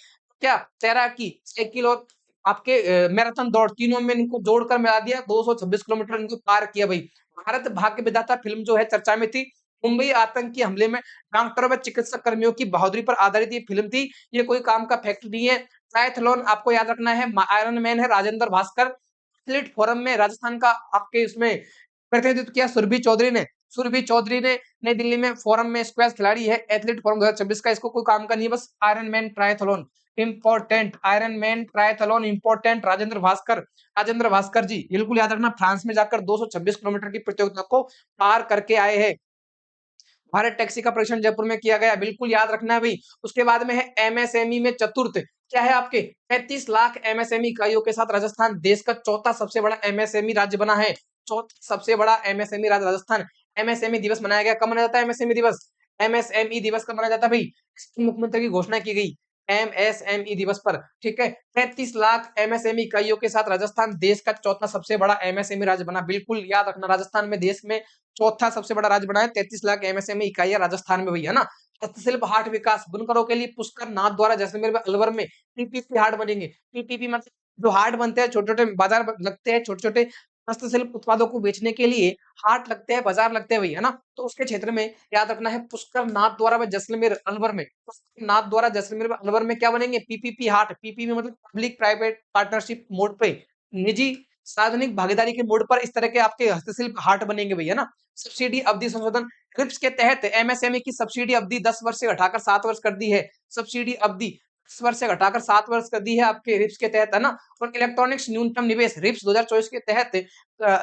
क्या? तैराकी, साइकिल और आपके मैराथन दौड़, तीनों में इनको जोड़कर मिला दिया, 226 किलोमीटर इनको पार किया भाई। भारत भाग्य विधाता फिल्म जो है चर्चा में थी। मुंबई आतंकी हमले में डॉक्टरों व चिकित्सक कर्मियों की बहादुरी पर आधारित ये फिल्म थी। ये कोई काम का फैक्ट नहीं है। ट्रायथलॉन आपको याद रखना है। आयरन मैन है राजेंद्र भास्कर। एथलीट फोरम में राजस्थान का आपके इसमें प्रतिनिधित्व किया सुरभि चौधरी ने। सुरभि चौधरी ने नई दिल्ली में फोरम में स्क्वैश खिलाड़ी है। एथलीट फोरम 2026 का, इसको कोई काम का नहीं है। बस iron man triathlon important, iron man triathlon important. Rajendra Bhaskar, Rajendra Bhaskar ji बिल्कुल याद रखना। फ्रांस में जाकर 226 किलोमीटर की प्रतियोगिता को पार करके आए हैं। भारत टैक्सी का परीक्षण जयपुर में किया गया, बिल्कुल याद रखना है भाई। उसके बाद में है एमएसएमई में चतुर्थ, क्या है आपके? 35 लाख एमएसएमई इकाइयों के साथ राजस्थान देश का चौथा सबसे बड़ा एमएसएमई राज्य बना है। चौथा सबसे बड़ा एमएसएमई राज्य राजस्थान। एमएसएमई दिवस मनाया गया। कब मनाया जाता है एमएसएमई दिवस? एमएसएमई दिवस कब मनाया जाता है भाई? इसकी मुख्यमंत्री की घोषणा की गई एमएसएमई दिवस पर, ठीक है। 33 लाख एमएसएमई इकाइयों के साथ राजस्थान देश का चौथा सबसे बड़ा एमएसएमई राज्य बना। बिल्कुल याद रखना, राजस्थान में देश में चौथा सबसे बड़ा राज्य बना है। 33 लाख एमएसएमई इकाइयां राजस्थान में हुई है ना। हस्तशिल्प हाट विकास, बुनकरों के लिए पुष्कर नाथ द्वारा जैसलमेर में अलवर में पीपीपी हाट बनेंगे। पीपीपी मतलब जो हाट बनते हैं, छोटे छोटे बाजार लगते हैं, छोटे छोटे हस्तशिल्प उत्पादों को बेचने के लिए हाट लगते हैं, बाजार लगते हैं भैया ना। तो उसके क्षेत्र में याद रखना है पुष्कर नाथ द्वारा व जैसलमेर अलवर में, पुष्कर नाथ द्वारा जैसलमेर व अलवर में क्या बनेंगे? पीपीपी हाट। पीपीपी मतलब पब्लिक प्राइवेट पार्टनरशिप मोड पे, निजी सार्वजनिक भागीदारी के मोड पर इस तरह के आपके हस्तशिल्प हाट बनेंगे भैया ना। सब्सिडी अवधि संशोधन, ट्रिप्स के तहत एमएसएमई की सब्सिडी अवधि 10 वर्ष से घटाकर 7 वर्ष कर दी है। सब्सिडी अवधि 10 वर्ष से घटाकर 7 वर्ष कर दी है आपके रिप्स के तहत, है ना। और इलेक्ट्रॉनिक्स न्यूनतम निवेश रिप्स 2024 के तहत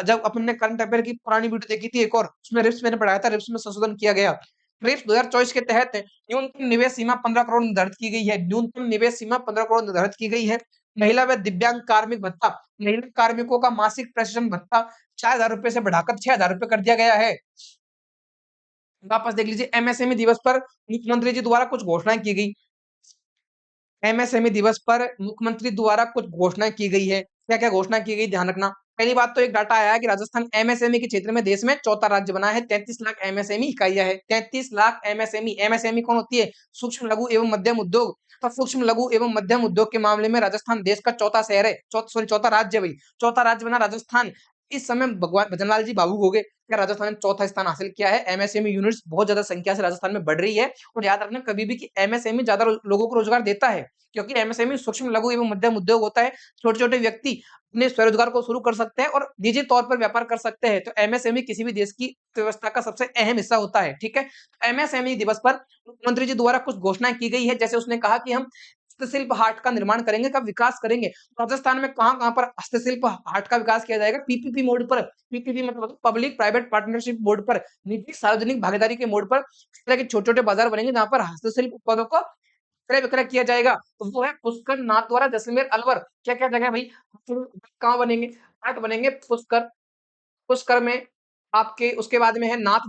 जब अपन ने करंट अफेयर की पुरानी वीडियो देखी थी एक और, उसमें रिप्स मैंने पढ़ाया था, रिप्स में संशोधन किया गया। रिप्स 2024 के तहत न्यूनतम निवेश सीमा 15 करोड़ निर्धारित की गई है। न्यूनतम निवेश सीमा 15 करोड़ निर्धारित की गई है। महिला व दिव्यांग कार्मिक भत्ता, महिला कार्मिकों का मासिक प्रशिक्षण भत्ता 4,000 रुपए से बढ़ाकर 6,000 रुपए कर दिया गया है। वापस देख लीजिए, एमएसएमई दिवस पर मुख्यमंत्री जी द्वारा कुछ घोषणाएं की गई। एमएसएमई दिवस पर मुख्यमंत्री द्वारा कुछ घोषणा की गई है। क्या-क्या घोषणा की गई ध्यान रखना। पहली बात तो एक डाटा आया है कि राजस्थान एमएसएमई के क्षेत्र में देश में चौथा राज्य बना है। 33 लाख एमएसएमई इकाइयां है। 33 लाख एमएसएमई। एमएसएमई कौन होती है? सूक्ष्म लघु एवं मध्यम उद्योग। तो सूक्ष्म लघु एवं मध्यम उद्योग के मामले में राजस्थान देश का चौथा शहर है। चौथा राज्य है भाई। चौथा राज्य बना राजस्थान। इस समय भगवान भजनलाल जी भावुक हो गए। क्या राजस्थान ने चौथा स्थान हासिल किया है? एमएसएमई यूनिट्स बहुत ज्यादा संख्या से राजस्थान में बढ़ रही है। और याद रखना कभी भी कि एमएसएमई ज्यादा लोगों को रोजगार देता है, क्योंकि एमएसएमई सूक्ष्म लघु एवं मध्यम उद्योग होता है। छोटे-छोटे व्यक्ति अपने स्वरोजगार को शुरू कर सकते हैं और निजी तौर पर व्यापार कर सकते हैं। तो एमएसएमई किसी भी देश की व्यवस्था का सबसे अहम हिस्सा होता है, ठीक है? एमएसएमई दिवस पर मुख्यमंत्री जी द्वारा कुछ घोषणाएँ की गई है। जैसे उसने कहा कि हम हस्तशिल्प हाट का निर्माण करेंगे, का विकास करेंगे। राजस्थान में कहाँ-कहाँ पर हस्तशिल्प हाट का विकास किया जाएगा? पीपीपी मोड पर। पीपीपी मतलब पब्लिक प्राइवेट पार्टनरशिप मोड पर, निजी सार्वजनिक भागीदारी के मोड पर इस तरह के छोटे-छोटे बाजार बनेंगे जहाँ पर हस्तशिल्प उत्पादों को क्रय विक्रय किया जाएगा। तो वो है पुष्कर नाथ द्वारा जैसलमेर अलवर। क्या-क्या जगह है भाई? कहाँ बनेंगे? हाट बनेंगे पुष्कर। पुष्कर में आपके उसके बाद में है नाथ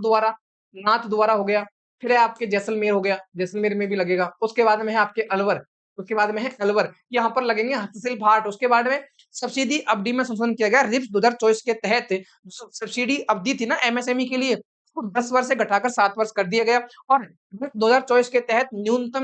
द्वारा हो गया। फिर है आपके जैसलमेर हो गया, जैसलमेर में भी लगेगा। उसके बाद में है आपके अलवर, उसके बाद में है अलवर। यहाँ पर लगेंगे हस्तशिल्प हाट। उसके बाद में सब्सिडी अवधि में संशोधन किया गया। रिप्स 2024 के तहत जो सब्सिडी अवधि थी ना एमएसएमई के लिए, उसको 10 वर्ष से घटाकर 7 वर्ष कर दिया गया। और 2024 के तहत न्यूनतम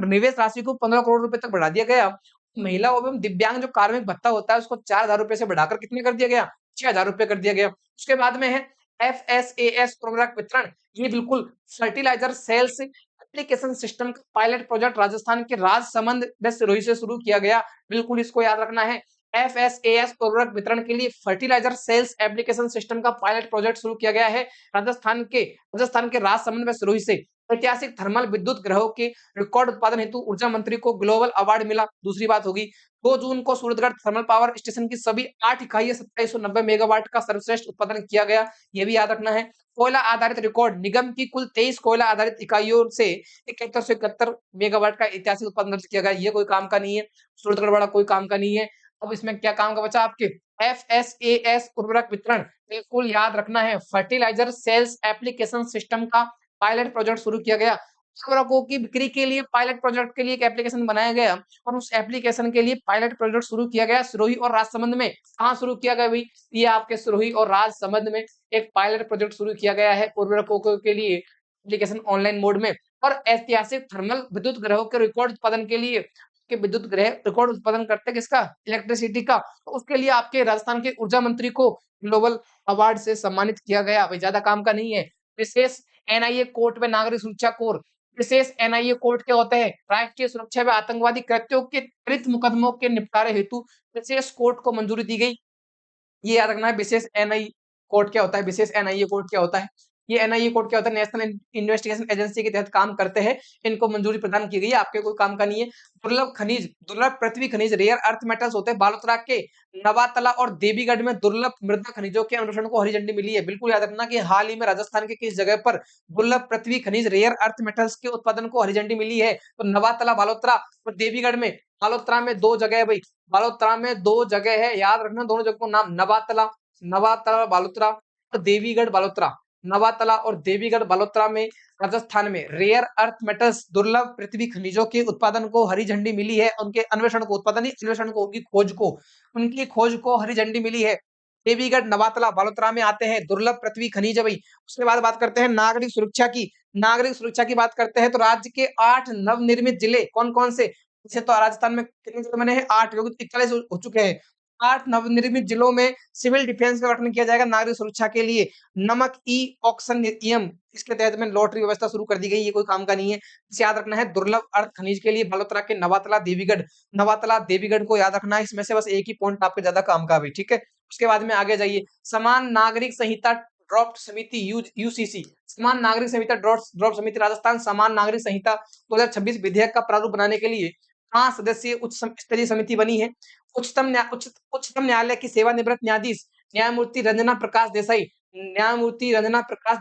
निवेश राशि को 15 करोड़ रुपए तक बढ़ा दिया गया। महिला एवं दिव्यांग जो कार्मिक भत्ता होता है उसको 4,000 रुपए से बढ़ाकर कितने कर दिया गया? 6,000 रुपए कर दिया गया। उसके बाद में है एफएसएएस उर्वरक वितरण। ये बिल्कुल फर्टिलाइजर सेल्स एप्लीकेशन सिस्टम का पायलट प्रोजेक्ट राजस्थान के राजसमंद व सिरोही से शुरू किया गया। बिल्कुल इसको याद रखना है। एफएसएएस उर्वरक वितरण के लिए फर्टिलाइजर सेल्स एप्लीकेशन सिस्टम का पायलट प्रोजेक्ट शुरू किया गया है। राजस्थान के राजसमंद व सिरोही से ऐतिहासिक थर्मल विद्युत ग्रहों के रिकॉर्ड उत्पादन हेतु ऊर्जा मंत्री को ग्लोबल अवार्ड मिला। दूसरी बात होगी 2 जून को सूरतगढ़ थर्मल पावर स्टेशन की सभी 8 इकाइयां 2790 मेगावाट का सर्वश्रेष्ठ उत्पादन किया गया। ये भी याद रखना है। कोयला आधारित रिकॉर्ड निगम की कुल 23 कोयला आधारित इकाइयों से 71 से 71 मेगावाट का ऐतिहासिक उत्पादन दर्ज किया गया। ये कोई काम का नहीं है। सूरतगढ़ वाला कोई काम का नहीं है। अब इसमें क्या काम का बचा आपके? एफएसएएस उर्वरक वितरण बिल्कुल याद रखना है। फर्टिलाइजर सेल्स एप्लीकेशन सिस्टम का पायलट प्रोजेक्ट शुरू किया गया। उर्वरकों की बिक्री के लिए पायलट प्रोजेक्ट के लिए एक एप्लीकेशन बनाया गया और उस एप्लीकेशन के लिए पायलट प्रोजेक्ट शुरू किया गया सिरोही और राजसमंद में। कहाँ शुरू किया गया भाई? ये आपके सिरोही और राजसमंद में एक पायलट प्रोजेक्ट शुरू किया गया है उर्वरकों के लिए एप्लीकेशन ऑनलाइन मोड में। और ऐतिहासिक थर्मल विद्युत ग्रहों के रिकॉर्ड उत्पादन के लिए के विद्युत ग्रह रिकॉर्ड उत्पादन करते हैं किसका? इलेक्ट्रिसिटी का। तो उसके लिए आपके राजस्थान के ऊर्जा मंत्री को ग्लोबल अवार्ड से सम्मानित किया गया। भाई ज्यादा काम का नहीं है। विशेष एनआईए कोर्ट व नागरिक सुरक्षा कोर। विशेष एनआईए कोर्ट क्या होते हैं? राष्ट्रीय सुरक्षा व आतंकवादी कृत्यों के त्वरित मुकदमों के निपटारे हेतु विशेष कोर्ट को मंजूरी दी गई। ये याद रखना है। विशेष एनआई कोर्ट क्या होता है? विशेष एनआईए कोर्ट क्या होता है? ये एनआईए कोर्ट क्या होता है? नेशनल इन्वेस्टिगेशन एजेंसी के तहत काम करते हैं। इनको मंजूरी प्रदान की गई है। आपके कोई काम का नहीं है। दुर्लभ पृथ्वी खनिज रेयर अर्थ मेटल्स होते हैं। बालोतरा के नवातला और देवीगढ़ में दुर्लभ मृदा खनिजों के अन्वेषण को हरी झंडी मिली है। बिल्कुल याद रखना कि हाल ही में राजस्थान के किस जगह पर दुर्लभ पृथ्वी खनिज रेयर अर्थ मेटल्स के उत्पादन को हरी झंडी मिली है? तो नवातला बालोतरा और देवीगढ़ में। बालोतरा में 2 जगह है भाई। बालोतरा में 2 जगह है, याद रखना दोनों जगह को नाम। नवातला बालोतरा और देवीगढ़ बालोतरा। नवातला और देवीगढ़ बलोत्रा में राजस्थान में रेयर अर्थ मेटल्स दुर्लभ पृथ्वी खनिजों के उत्पादन को हरी झंडी मिली है। उनके अन्वेषण को, उत्पादन नहीं, अन्वेषण को, उनकी खोज को हरी झंडी मिली है। देवीगढ़ नवातला बलोत्रा में आते हैं दुर्लभ पृथ्वी खनिज भाई। उसके बाद बात करते हैं नागरिक सुरक्षा की। नागरिक सुरक्षा की बात करते हैं तो राज्य के 8 नवनिर्मित जिले कौन-कौन से? वैसे तो राजस्थान में कितने जिले बने हैं? 8, क्योंकि 41 हो चुके हैं। 8 नवनिर्मित जिलों में सिविल डिफेंस का गठन किया जाएगा नागरिक सुरक्षा के लिए। नमक ई ऑक्शन नियम, इसके तहत में लॉटरी व्यवस्था शुरू कर दी गई, ये कोई काम का नहीं है। इसे याद रखना है। दुर्लभ अर्थ खनिज के लिए बलोत्रा के नवातला देवीगढ़ को याद रखना है। इसमें से बस एक ही पॉइंट आपके ज्यादा काम का भी, ठीक है। उसके बाद में आगे जाइए। समान नागरिक संहिता ड्राफ्ट समिति यूसीसी, समान नागरिक संहिता ड्राफ्ट समिति राजस्थान समान नागरिक संहिता 2026 विधेयक का प्रारूप बनाने के लिए 5 सदस्यीय उच्च स्तरीय समिति बनी है। उच्चतम न्यायालय की सेवानिवृत्त न्यायाधीश न्यायमूर्ति रंजना प्रकाश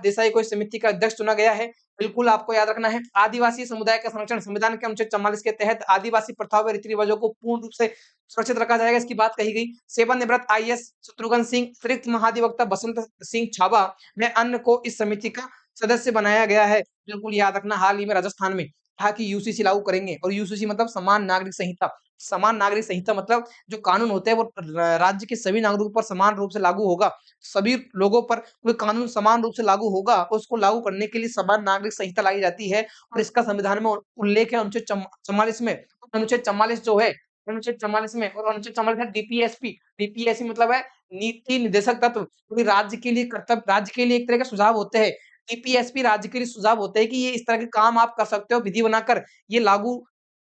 देसाई को इस समिति का अध्यक्ष चुना गया है। बिल्कुल आपको याद रखना है। आदिवासी समुदाय का संरक्षण, संविधान के अनुच्छेद 44 के तहत आदिवासी प्रथाओं व रीति रिवाजों को पूर्ण रूप से सुरक्षित रखा जाएगा, इसकी बात कही गई। सेवानिवृत्त आईएएस शत्रुघ्न सिंह, अतिरिक्त महाधिवक्ता बसंत सिंह छाबा व अन्य को इस समिति का सदस्य बनाया गया है। बिल्कुल याद रखना। हाल ही में राजस्थान में था कि यूसीसी लागू करेंगे, और यूसीसी मतलब समान नागरिक संहिता। समान नागरिक संहिता मतलब जो कानून होते हैं वो राज्य के सभी नागरिकों पर समान रूप से लागू होगा। सभी लोगों पर कोई कानून समान रूप से लागू होगा, उसको लागू करने के लिए समान नागरिक संहिता लाई जाती है, और इसका संविधान में उल्लेख है अनुच्छेद 44 में। अनुच्छेद 44 जो है, अनुच्छेद 44 में, और अनुच्छेद 44 है डीपीएसपी। डीपीएसपी मतलब है नीति निर्देशक तत्व, क्योंकि राज्य के लिए एक तरह के सुझाव होते हैं। डीपीएसपी राज्य के लिए सुझाव होते हैं कि ये इस तरह के काम आप कर सकते हो विधि बनाकर, ये लागू,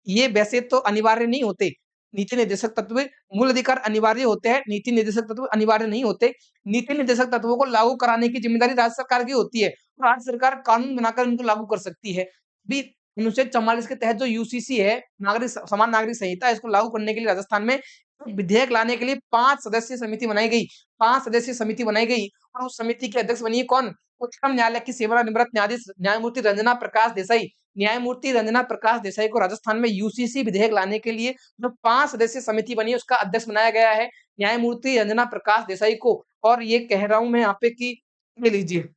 ये वैसे तो अनिवार्य नहीं होते। नीति निर्देशक तत्व, मूल अधिकार अनिवार्य होते हैं, नीति निर्देशक तत्व अनिवार्य नहीं होते। नीति निर्देशक तत्वों को लागू कराने की जिम्मेदारी राज्य सरकार की होती है, और राज्य सरकार कानून बनाकर इनको लागू कर सकती है। भी अनुच्छेद 44 के तहत जो यूसीसी है, समान नागरिक संहिता, इसको लागू करने के लिए राजस्थान में विधेयक लाने के लिए 5 सदस्यीय समिति बनाई गई। 5 सदस्यीय समिति बनाई गई, और उस समिति के अध्यक्ष बनी है कौन? उच्चतम न्यायालय की सेवानिवृत्त न्यायाधीश न्यायमूर्ति रंजना प्रकाश देसाई। न्यायमूर्ति रंजना प्रकाश देसाई को राजस्थान में यूसीसी विधेयक लाने के लिए जो 5 सदस्यीय समिति बनी है, उसका अध्यक्ष बनाया गया है न्यायमूर्ति रंजना प्रकाश देसाई को। और ये कह रहा हूं मैं यहाँ पे कि ले लीजिए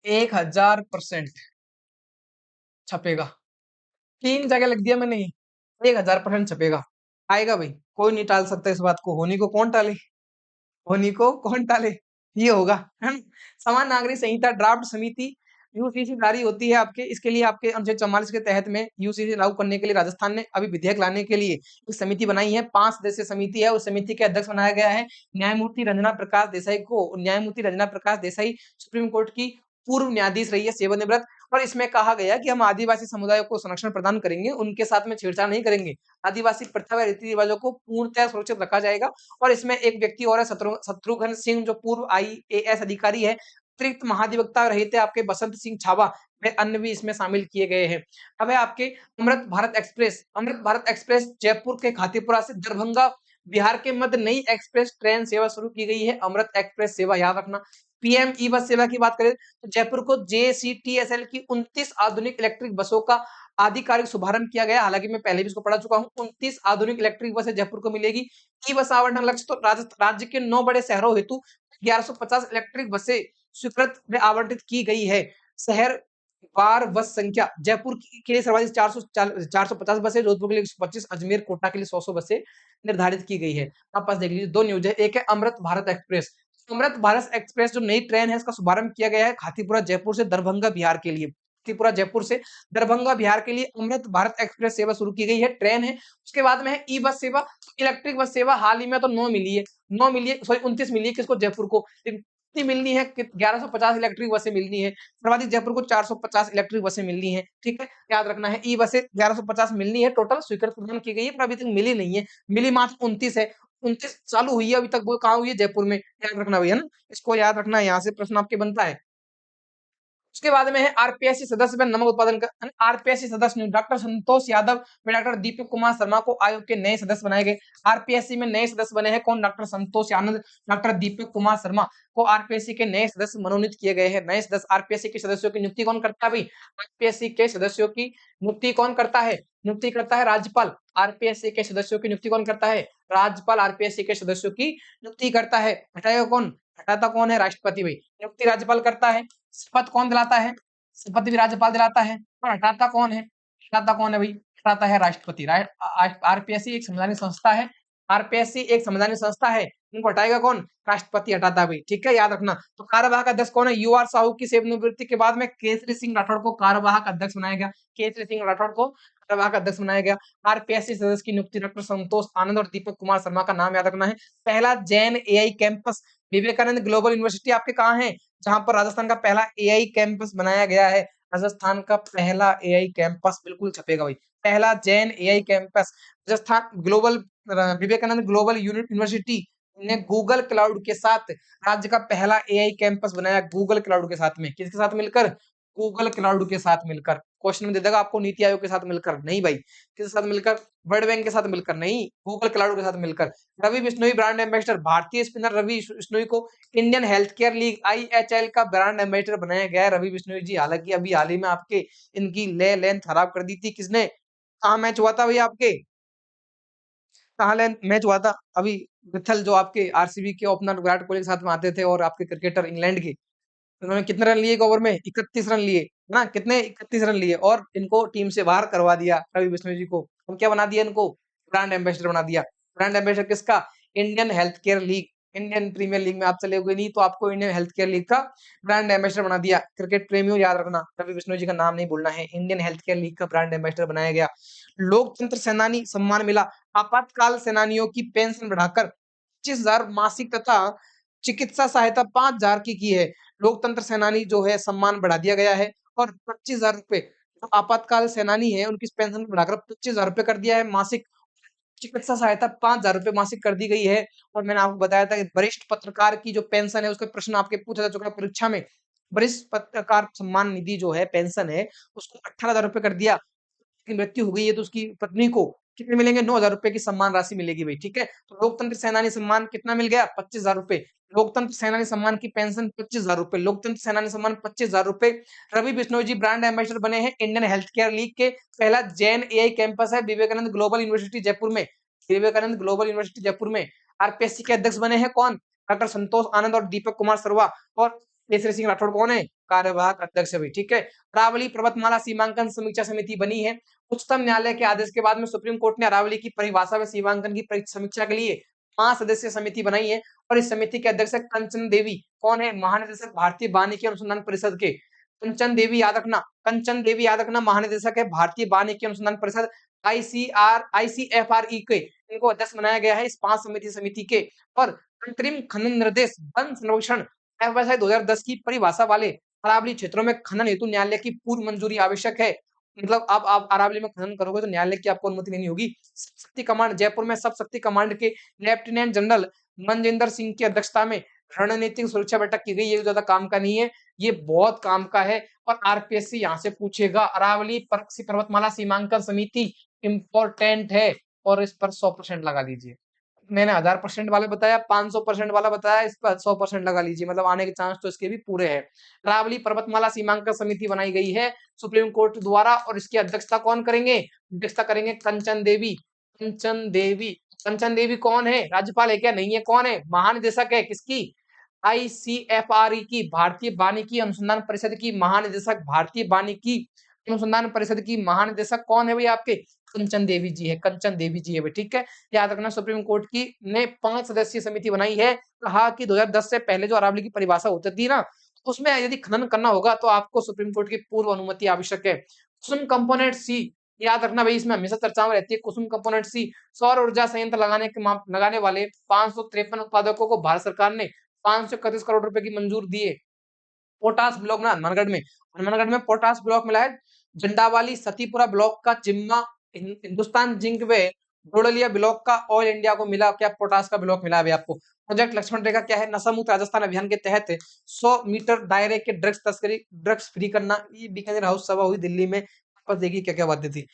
1000% छपेगा। 3 जगह लिख दिया मैंने, 1000% छपेगा। आएगा भाई, कोई नहीं टाल सकता इस बात को। होनी को कौन टाले? होनी को कौन टाले? ये होगा, है ना? समान नागरिक संहिता ड्राफ्ट समिति यूसीसी जारी होती है आपके, इसके लिए आपके अनुच्छेद 44 के तहत में यूसीसी लागू करने के लिए राजस्थान ने अभी विधेयक लाने के लिए एक समिति बनाई है। 5 सदस्यीय समिति है, उस समिति के अध्यक्ष बनाया गया है न्यायमूर्ति रंजना प्रकाश देसाई को। न्यायमूर्ति रंजना प्रकाश देसाई सुप्रीम कोर्ट की पूर्व न्यायाधीश रही है, सेवानिवृत्त। और इसमें कहा गया कि हम आदिवासी समुदायों को संरक्षण प्रदान करेंगे, उनके साथ में छेड़छाड़ नहीं करेंगे। आदिवासी प्रथा व रीति रिवाजों को पूर्णतः सुरक्षित रखा जाएगा। और इसमें एक व्यक्ति और है, शत्रुघ्न सिंह, जो पूर्व आईएएस अधिकारी है। अतिरिक्त महाधिवक्ता रहे थे आपके बसंत सिंह छाबा, वे अन्य भी इसमें शामिल किए गए हैं। अब है आपके अमृत भारत एक्सप्रेस जयपुर के खातीपुरा से दरभंगा बिहार के मध्य नई एक्सप्रेस ट्रेन सेवा शुरू की गई है, अमृत एक्सप्रेस सेवा, याद रखना। पीएम ई बस सेवा की बात करें तो जयपुर को जेसीटीएसएल की 29 आधुनिक इलेक्ट्रिक बसों का आधिकारिक शुभारंभ किया गया। हालांकि मैं पहले भी इसको पढ़ा चुका हूँ। 29 आधुनिक इलेक्ट्रिक बसें जयपुर को मिलेगी। ई बस आवंटन लक्ष्य तो राज्य के 9 बड़े शहरों हेतु 1150 इलेक्ट्रिक बसें स्वीकृत व आवंटित की गई है। शहर वार बस संख्या जयपुर के लिए सर्वाधिक 450 बसें, जोधपुर के लिए 125, अजमेर कोटा के लिए 100 बसें निर्धारित की गई है। आप पास देख लीजिए, 2 न्यूज है। एक है अमृत भारत एक्सप्रेस। अमृत भारत एक्सप्रेस जो नई ट्रेन है, इसका शुभारंभ किया गया है खातीपुरा जयपुर से दरभंगा बिहार के लिए। खातीपुरा जयपुर से दरभंगा बिहार के लिए अमृत भारत एक्सप्रेस सेवा शुरू की गई है, ट्रेन है। उसके बाद में है ई बस सेवा, इलेक्ट्रिक बस सेवा। हाल ही में तो 9 मिली है, 9 मिली है, सॉरी 29 मिली है किसको? जयपुर को। कितनी मिलनी है? 1150 इलेक्ट्रिक बसें मिलनी है। सर्वाधिक जयपुर को 450 इलेक्ट्रिक बसें मिलनी है, ठीक है, याद रखना है। ई बसें 1150 मिलनी है, टोटल स्वीकृत प्रदान की गई है, पर अभी तक मिली नहीं है। मिली मात्र 29 है। 29 चालू हुई है, अभी तक वो कहाँ हुई है? जयपुर में, याद रखना भैया ना, इसको याद रखना है, यहाँ से प्रश्न आपके बनता है। उसके बाद में है आरपीएससी सदस्य में नमक उत्पादन का आरपीएससी सदस्य डॉक्टर संतोष यादव व डॉक्टर दीपक कुमार शर्मा को आयोग के नए सदस्य बनाए गए। आरपीएससी में नए सदस्य बने हैं कौन? डॉक्टर संतोष आनंद, डॉक्टर दीपक कुमार शर्मा को आरपीएससी के नए सदस्य मनोनीत किए गए हैं। नए सदस्य आरपीएससी के सदस्यों की नियुक्ति कौन करता है भाई? आरपीएससी के सदस्यों की नियुक्ति कौन करता है? नियुक्ति करता है राज्यपाल। आरपीएससी के सदस्यों की नियुक्ति कौन करता है? राज्यपाल आरपीएससी के सदस्यों की नियुक्ति करता है। हटाएगा कौन? हटाता कौन है? राष्ट्रपति भाई। नियुक्ति राज्यपाल करता है। शपथ कौन दिलाता है? शपथ भी राज्यपाल दिलाता है। और हटाता कौन है? हटाता कौन है भाई? हटाता है राष्ट्रपति। आरपीएससी एक संवैधानिक संस्था है। आरपीएससी एक संवैधानिक संस्था है। इनको हटाएगा कौन? राष्ट्रपति हटाता है भाई। ठीक है, याद रखना। तो कार्यवाहक अध्यक्ष कौन है? यूआर साहू की सेवानिवृत्ति के बाद में केसरी सिंह राठौड़ को कार्यवाहक अध्यक्ष बनाया गया। केसरी सिंह राठौड़ को कार्यवाहक अध्यक्ष बनाया गया। आरपीएससी सदस्य की नियुक्ति डॉक्टर संतोष आनंद और दीपक कुमार शर्मा का नाम याद रखना है। पहला gen AI campus Vivekananda global university आपके कहाँ है? जहां पर राजस्थान का पहला एआई कैंपस बनाया गया है। राजस्थान का पहला एआई कैंपस बिल्कुल छपेगा भाई। पहला gen AI campus Rajasthan global Vivekananda global university ने गूगल क्लाउड के साथ राज्य का पहला एआई कैंपस बनाया। गूगल क्लाउड के साथ में, किसके साथ मिलकर? गूगल क्लाउड के साथ मिलकर। क्वेश्चन में दे देगा आपको नीति आयोग के साथ मिलकर, नहीं भाई। किसके साथ मिलकर? वर्ल्ड बैंक के साथ मिलकर नहीं, गूगल क्लाउड के साथ मिलकर। रवि बिश्नोई ब्रांड एम्बेसडर, भारतीय स्पिनर रवि बिश्नोई को इंडियन हेल्थ केयर लीग आईएचएल का ब्रांड एम्बेसडर बनाया गया है रवि बिश्नोई जी। हालांकि अभी हाल ही में आपके इनकी ले लेंथ खराब कर दी थी किसने? कहाँ मैच हुआ था भैया आपके? कहाँ मैच हुआ था अभी? विथल जो आपके आरसीबी के ओपनर विराट कोहली के साथ में आते थे और आपके क्रिकेटर इंग्लैंड के, उन्होंने कितने रन लिए एक ओवर में? 31 रन लिए ना, कितने? 31 रन लिए और इनको टीम से बाहर करवा दिया रवि बिश्नोई जी को। हम क्या बना दिया इनको? ब्रांड एम्बेसडर बना दिया। ब्रांड एम्बेसडर किसका? Indian health care league. Indian premier league में आप चले हुए नहीं तो आपको इंडियन हेल्थ केयर लीग का ब्रांड एम्बेसडर बना दिया। क्रिकेट प्रेमियों याद रखना, रवि बिश्नोई जी का नाम नहीं भूलना है। इंडियन हेल्थ केयर लीग का ब्रांड एम्बेसडर बनाया गया। लोकतंत्र सेनानी सम्मान मिला। आपातकाल सेनानियों की पेंशन बढ़ाकर 25,000 मासिक तथा चिकित्सा सहायता 5,000 की है। लोकतंत्र सेनानी जो है सम्मान बढ़ा दिया गया है और 25,000 रुपए जो आपातकाल सेनानी है उनकी पेंशन बढ़ाकर 25,000 रुपए कर दिया है मासिक। चिकित्सा सहायता 5,000 रुपए मासिक कर दी गई है। और मैंने आपको बताया था कि वरिष्ठ पत्रकार की जो पेंशन है उसका प्रश्न आपके पूछा जा चुका है परीक्षा में। वरिष्ठ पत्रकार सम्मान निधि जो है पेंशन है उसको 18,000 रुपए कर दिया। की मृत्यु हो गई है तो उसकी पत्नी को कितने मिलेंगे? 9,000 रुपए की सम्मान राशि मिलेगी भाई। ठीक है, तो लोकतंत्र सेनानी सम्मान कितना मिल गया? 25,000 रुपए। लोकतंत्र सेनानी सम्मान की पेंशन 25,000 रुपए। लोकतंत्र सेनानी सम्मान 25,000 रुपए। रवि बिश्नोई जी ब्रांड एम्बेसडर बने हैं इंडियन हेल्थ केयर लीग के। पहला जैन एआई कैंपस है विवेकानंद ग्लोबल यूनिवर्सिटी जयपुर में। विवेकानंद ग्लोबल यूनिवर्सिटी जयपुर में। आरपीएससी के अध्यक्ष बने हैं कौन? डॉक्टर संतोष आनंद और दीपक कुमार शर्मा। और केसरी सिंह राठौड़ कौन है? कार्यवाहक अध्यक्ष है भाई। ठीक है, अरावली पर्वतमाला सीमांकन समीक्षा समिति बनी है। उच्चतम न्यायालय के आदेश के बाद में सुप्रीम कोर्ट ने अरावली की परिभाषा व सीमांकन की समीक्षा के लिए 5 सदस्यीय समिति बनाई है। और इस समिति के अध्यक्ष है कंचन देवी। कौन है? महानिदेशक भारतीय वानिकी अनुसंधान परिषद के। कंचन देवी याद रखना, कंचन देवी याद रखना महानिदेशक है भारतीय वानिकी अनुसंधान परिषद आईसीएफआरई के। इनको अध्यक्ष बनाया गया है इस 5 समिति के। और अंतरिम खनन निर्देश वन संरक्षण एफएसआई 2010 की परिभाषा वाले अरावली क्षेत्रों में खनन हेतु न्यायालय की पूर्व मंजूरी आवश्यक है। मतलब आप अरावली में खनन करोगे तो न्यायालय की आपको अनुमति लेनी होगी। सब शक्ति कमांड जयपुर में सब शक्ति कमांड के लेफ्टिनेंट जनरल मनजिंदर सिंह की अध्यक्षता में रणनीतिक सुरक्षा बैठक की गई। ये ज्यादा काम का नहीं है, ये बहुत काम का है और आरपीएससी यहाँ से पूछेगा। अरावली पर्वतमाला सीमांकन समिति इंपॉर्टेंट है और इस पर 100% लगा लीजिए। मैंने 1000% वाला बताया, 500% वाला बताया, इस पर 100% लगा लीजिए, मतलब आने के चांस तो इसके भी पूरे हैं। अरावली पर्वतमाला सीमांकन समिति बनाई गई है सुप्रीम कोर्ट द्वारा और इसकी अध्यक्षता कौन करेंगे? अध्यक्षता करेंगे कंचन देवी। कंचन देवी, कंचन देवी कौन है? राज्यपाल है क्या? नहीं है। कौन है? महानिदेशक है किसकी? आईसीएफआरई की, भारतीय वानिकी अनुसंधान परिषद की महानिदेशक। भारतीय वानिकी अनुसंधान परिषद की महानिदेशक कौन है भाई आपके? कंचन देवी जी है। कंचन देवी जी है भाई। ठीक है, याद रखना सुप्रीम कोर्ट की ने 5 सदस्यीय समिति बनाई है। कहा कि 2010 से पहले जो अरावली की परिभाषा होती थी ना उसमें यदि खनन करना होगा तो आपको सुप्रीम कोर्ट की पूर्व अनुमति आवश्यक है। कुसुम कंपोनेंट सी याद रखना भाई, इसमें हमेशा चर्चा में रहती है। कुसुम कंपोनेंट सी सौर ऊर्जा संयंत्र लगाने वाले 553 उत्पादकों को भारत सरकार ने 531 करोड़ रुपए की मंजूर दिए। पोटास ब्लॉक ना हनुमानगढ़ में पोटास ब्लॉक मिला है। झंडावाली सतीपुरा ब्लॉक का जिम्मा हिंदुस्तान जिंक वे डोडलिया ब्लॉक का ऑयल इंडिया को मिला। क्या? पोटास का ब्लॉक मिला है आपको। प्रोजेक्ट लक्ष्मण रेखा क्या है? नशा मुक्त राजस्थान अभियान के तहत 100 मीटर दायरे के ड्रग्स फ्री करना। ये बीकानेर हाउस सभा हुई दिल्ली में। वापस देखिए क्या क्या बातें थी,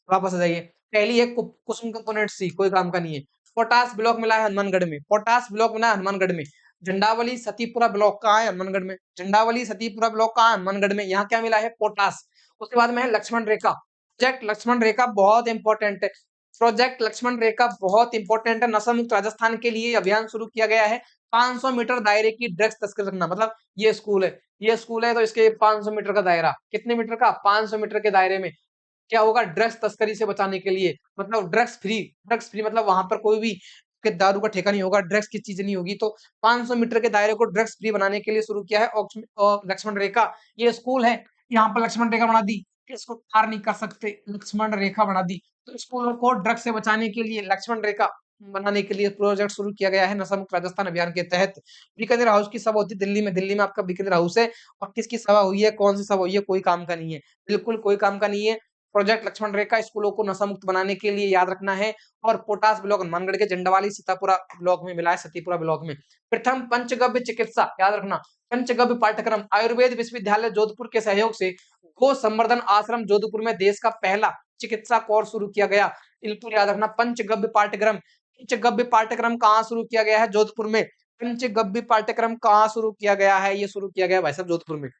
वापस आ जाइए। पहली है कुसुम कंपोनेंट सी, कोई काम का नहीं है। पोटास ब्लॉक मिला है हनुमानगढ़ में। पोटास ब्लॉक मिला है हनुमानगढ़ में। झंडावली सतीपुरा ब्लॉक कहाँ है? हनुमानगढ़ में। झंडावली सतीपुरा ब्लॉक कहाँ है? हनुमानगढ़ में। यहाँ क्या मिला है? पोटास। उसके बाद में है लक्ष्मण रेखा। प्रोजेक्ट लक्ष्मण रेखा बहुत इंपॉर्टेंट है। प्रोजेक्ट लक्ष्मण रेखा बहुत इंपॉर्टेंट है। नशा मुक्त राजस्थान के लिए अभियान शुरू किया गया है। 500 मीटर दायरे की ड्रग्स तस्करी रखना, मतलब ये स्कूल है तो इसके 500 मीटर का दायरा, कितने मीटर का? 500 मीटर के दायरे में क्या होगा? ड्रग्स तस्करी से बचाने के लिए, मतलब ड्रग्स फ्री मतलब वहां पर कोई भी के दारू का ठेका नहीं होगा, ड्रग्स की चीजें नहीं होगी। तो 500 मीटर के दायरे को ड्रग्स फ्री बनाने के लिए शुरू किया है। और लक्ष्मण रेखा, ये स्कूल है, यहाँ पर लक्ष्मण रेखा बना दी, इसको पार नहीं कर सकते, लक्ष्मण रेखा बना दी। तो स्कूलों को ड्रग्स से बचाने के लिए लक्ष्मण रेखा बनाने के लिए प्रोजेक्ट शुरू किया गया है नशा मुक्त राजस्थान अभियान के तहत। बीकानेर हाउस की सभा होती है दिल्ली में, दिल्ली में आपका बीकानेर हाउस है। और किसकी सभा हुई है, कौन सी सभा हुई है, कोई काम का नहीं है, बिल्कुल कोई काम का नहीं है। प्रोजेक्ट लक्ष्मण रेखा स्कूलों को नशा मुक्त बनाने के लिए याद रखना है। और पोटास ब्लॉक हनुमानगढ़ के झंडावाली सीतापुरा ब्लॉक में मिला है, सतीपुरा ब्लॉक में। प्रथम पंचगव्य चिकित्सा, याद रखना, पंचगव्य पाठ्यक्रम आयुर्वेद विश्वविद्यालय जोधपुर के सहयोग से गो संवर्धन आश्रम जोधपुर में देश का पहला चिकित्सा कोर्स शुरू किया गया। बिल्कुल याद रखना, पंचगव्य पाठ्यक्रम कहाँ शुरू किया गया है? जोधपुर में। पंचगव्य पाठ्यक्रम कहाँ शुरू किया गया है? ये शुरू किया गया भाई साहब जोधपुर में।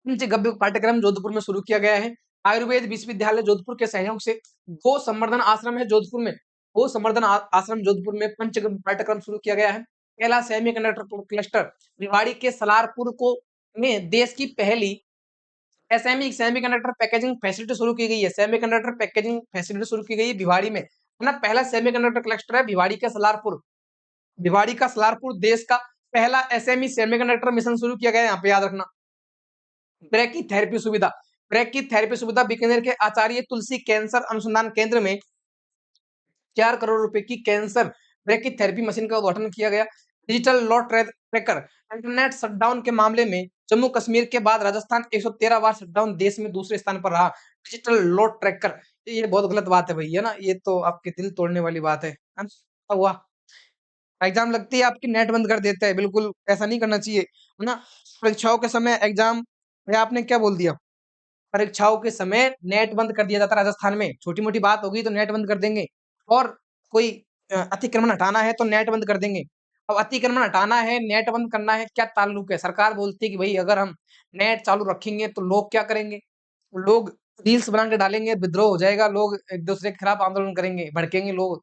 पंचगव्य पाठ्यक्रम जोधपुर में शुरू किया गया है। आयुर्वेद विश्वविद्यालय जोधपुर के सहयोग से गो संवर्धन आश्रम है जोधपुर में, गो संवर्धन आश्रम जोधपुर में पंचगव्य पाठ्यक्रम शुरू किया गया है। पहला सेमीकंडक्टर क्लस्टर भिवाड़ी के सलारपुर को में देश की पहली सेमीकंडक्टर पैकेजिंग फैसिलिटी शुरू की गई है। सेमीकंडक्टर पैकेजिंग फैसिलिटी शुरू की गई है भिवाड़ी में, है ना। पहला सेमीकंडक्टर क्लस्टर है भिवाड़ी के सलारपुर, भिवाड़ी का सलारपुर देश का पहला एसएमई सेमीकंडक्टर मिशन शुरू किया गया है, यहाँ पे याद रखना। ब्रेकी सुविधा, ब्रेकी थेरेपी सुविधा बीकानेर के आचार्य तुलसी कैंसर अनुसंधान केंद्र में 4 करोड़ रुपए की कैंसर ब्रेकी थेरेपी मशीन का उद्घाटन किया गया। Digital law tracker, internet shutdown के मामले में जम्मू कश्मीर के बाद राजस्थान 113 बार शटडाउन, देश में दूसरे स्थान पर रहा। डिजिटल लॉ ट्रैकर, ये बहुत गलत बात है भैया ना, ये तो आपके दिल तोड़ने वाली बात है। हुआ एग्जाम लगती है आपकी नेट बंद कर देता है, बिल्कुल ऐसा नहीं करना चाहिए, है ना। परीक्षाओं के समय एग्जाम, या आपने क्या बोल दिया, परीक्षाओं के समय नेट बंद कर दिया जाता है राजस्थान में। छोटी मोटी बात होगी तो नेट बंद कर देंगे, और कोई अतिक्रमण हटाना है तो नेट बंद कर देंगे। अब अतिक्रमण हटाना है, नेट बंद करना है, क्या ताल्लुक है? सरकार बोलती है कि भाई अगर हम नेट चालू रखेंगे तो लोग क्या करेंगे? लोग रील्स बना के डालेंगे, विद्रोह हो जाएगा, लोग एक दूसरे के खिलाफ आंदोलन करेंगे, भड़केंगे लोग।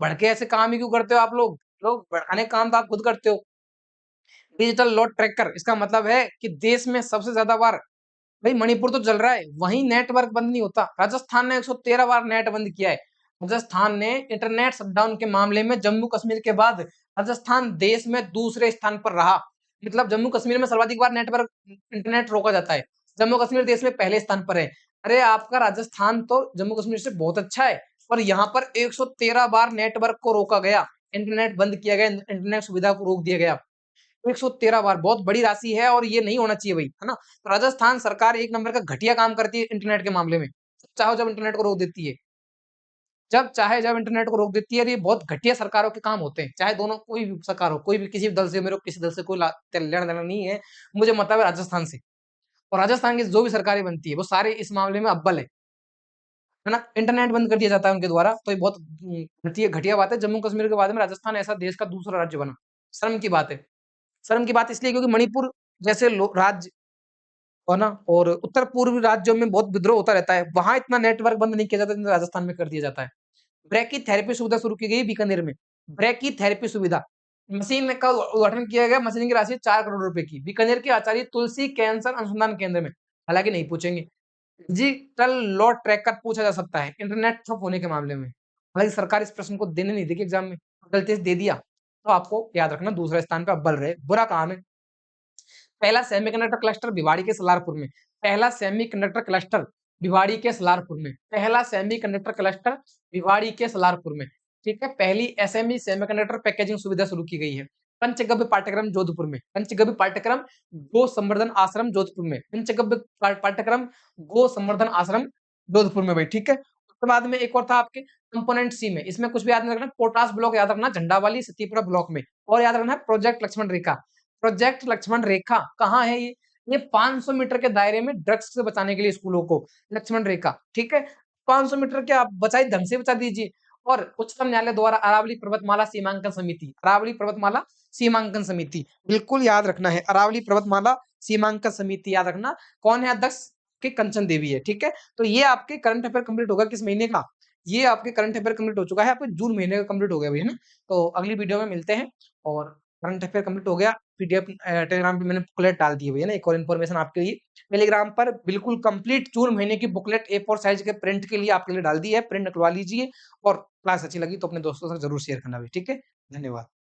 भड़के ऐसे काम ही क्यों करते हो आप लोग? लोग भड़काने का काम तो आप खुद करते हो। डिजिटल लॉ ट्रैकर, इसका मतलब है कि देश में सबसे ज्यादा बार, भाई मणिपुर तो चल रहा है, वहीं नेटवर्क बंद नहीं होता। राजस्थान ने 113 बार नेट बंद किया है। राजस्थान ने इंटरनेट शटडाउन के मामले में जम्मू कश्मीर के बाद राजस्थान देश में दूसरे स्थान पर रहा। मतलब जम्मू कश्मीर में सर्वाधिक बार नेटवर्क इंटरनेट रोका जाता है, जम्मू कश्मीर देश में पहले स्थान पर है। अरे आपका राजस्थान तो जम्मू कश्मीर से बहुत अच्छा है, पर यहाँ पर 113 बार नेटवर्क को रोका गया, इंटरनेट बंद किया गया, इंटरनेट सुविधा को रोक दिया गया। 113 बार बहुत बड़ी राशि है, और ये नहीं होना चाहिए भाई, है ना। तो राजस्थान सरकार एक नंबर का घटिया काम करती है इंटरनेट के मामले में। चाहो जब इंटरनेट को रोक देती है, जब इंटरनेट को रोक देती है, और ये बहुत घटिया सरकारों के काम होते हैं, चाहे दोनों कोई भी सरकार हो, कोई भी किसी भी दल से, मेरे को किसी दल से कोई लेना देना नहीं है। मुझे मतलब है राजस्थान से, और राजस्थान की जो भी सरकारें बनती है वो सारे इस मामले में अव्वल है ना। इंटरनेट बंद कर दिया जाता है उनके द्वारा, तो ये बहुत घटिया घटिया बात है। जम्मू कश्मीर के बाद में राजस्थान ऐसा देश का दूसरा राज्य बना, शर्म की बात है। शर्म की बात इसलिए क्योंकि मणिपुर जैसे राज्य, है ना, और उत्तर पूर्वी राज्यों में बहुत विद्रोह होता रहता है, वहां इतना नेटवर्क बंद नहीं किया जाता जितना राजस्थान में कर दिया जाता है। ब्रेकी थेरेपी सुविधा शुरू की गई बीकानेर में, ब्रेकी थेरेपी सुविधा मशीन का उद्घाटन किया गया, मशीन की राशि 4 करोड़ रुपए की, बीकानेर के आचार्य तुलसी कैंसर अनुसंधान केंद्र में। हालांकि नहीं पूछेंगे। डिजिटल लॉ ट्रैकर पूछा जा सकता है इंटरनेट ठप होने के मामले में, हालांकि सरकार इस प्रश्न को देने नहीं देगी एग्जाम में, गलती से दे दिया तो आपको याद रखना दूसरे स्थान पर अव्वल रहे, बुरा काम है। पहला सेमीकंडक्टर क्लस्टर भिवाड़ी के सलारपुर में, पहला सेमीकंडक्टर क्लस्टर भिवाड़ी के सलारपुर में, पहला सेमीकंडक्टर क्लस्टर भिवाड़ी के सलारपुर में। ठीक है, पहली एसएमई सेमीकंडक्टर पैकेजिंग सुविधा शुरू की गई है। पंचगव्य पाठ्यक्रम जोधपुर में, पंचगव्य पाठ्यक्रम गो संवर्धन आश्रम जोधपुर में, पंचगव्य पाठ्यक्रम गो संवर्धन आश्रम जोधपुर में भाई। ठीक है, उसके बाद में एक और था आपके कंपोनेंट सी में, इसमें कुछ भी याद नहीं रखना, पोटास ब्लॉक याद रखना, झंडावाली सतीपुरा ब्लॉक में, और याद रखना प्रोजेक्ट लक्ष्मण रेखा। प्रोजेक्ट लक्ष्मण रेखा कहाँ है ये 500 मीटर के दायरे में ड्रग्स से बचाने के लिए स्कूलों को, लक्ष्मण रेखा। ठीक है, 500 मीटर के आप बचाई ढंग से बचा दीजिए। और उच्चतम न्यायालय द्वारा अरावली पर्वतमाला सीमांकन समिति, अरावली पर्वतमाला सीमांकन समिति, बिल्कुल याद रखना है। अरावली पर्वतमाला सीमांकन समिति याद रखना। कौन है अध्यक्ष? के कंचन देवी है, ठीक है। तो ये आपके करंट अफेयर कंप्लीट होगा किस महीने का? ये आपके करंट अफेयर कंप्लीट हो चुका है, आपके जून महीने का कंप्लीट हो गया भैया ना। तो अगली वीडियो में मिलते हैं। और करंट अफेयर कंप्लीट हो गया। पीडीएफ टेलीग्राम पे मैंने बुकलेट डाल दी है भैया ना, एक और इन्फॉर्मेशन आपके लिए। टेलीग्राम पर बिल्कुल कंप्लीट जून महीने की बुकलेट A4 साइज के प्रिंट के लिए आपके लिए डाल दी है, प्रिंट निकलवा लीजिए। और क्लास अच्छी लगी तो अपने दोस्तों से जरूर शेयर करना भी, ठीक है। धन्यवाद।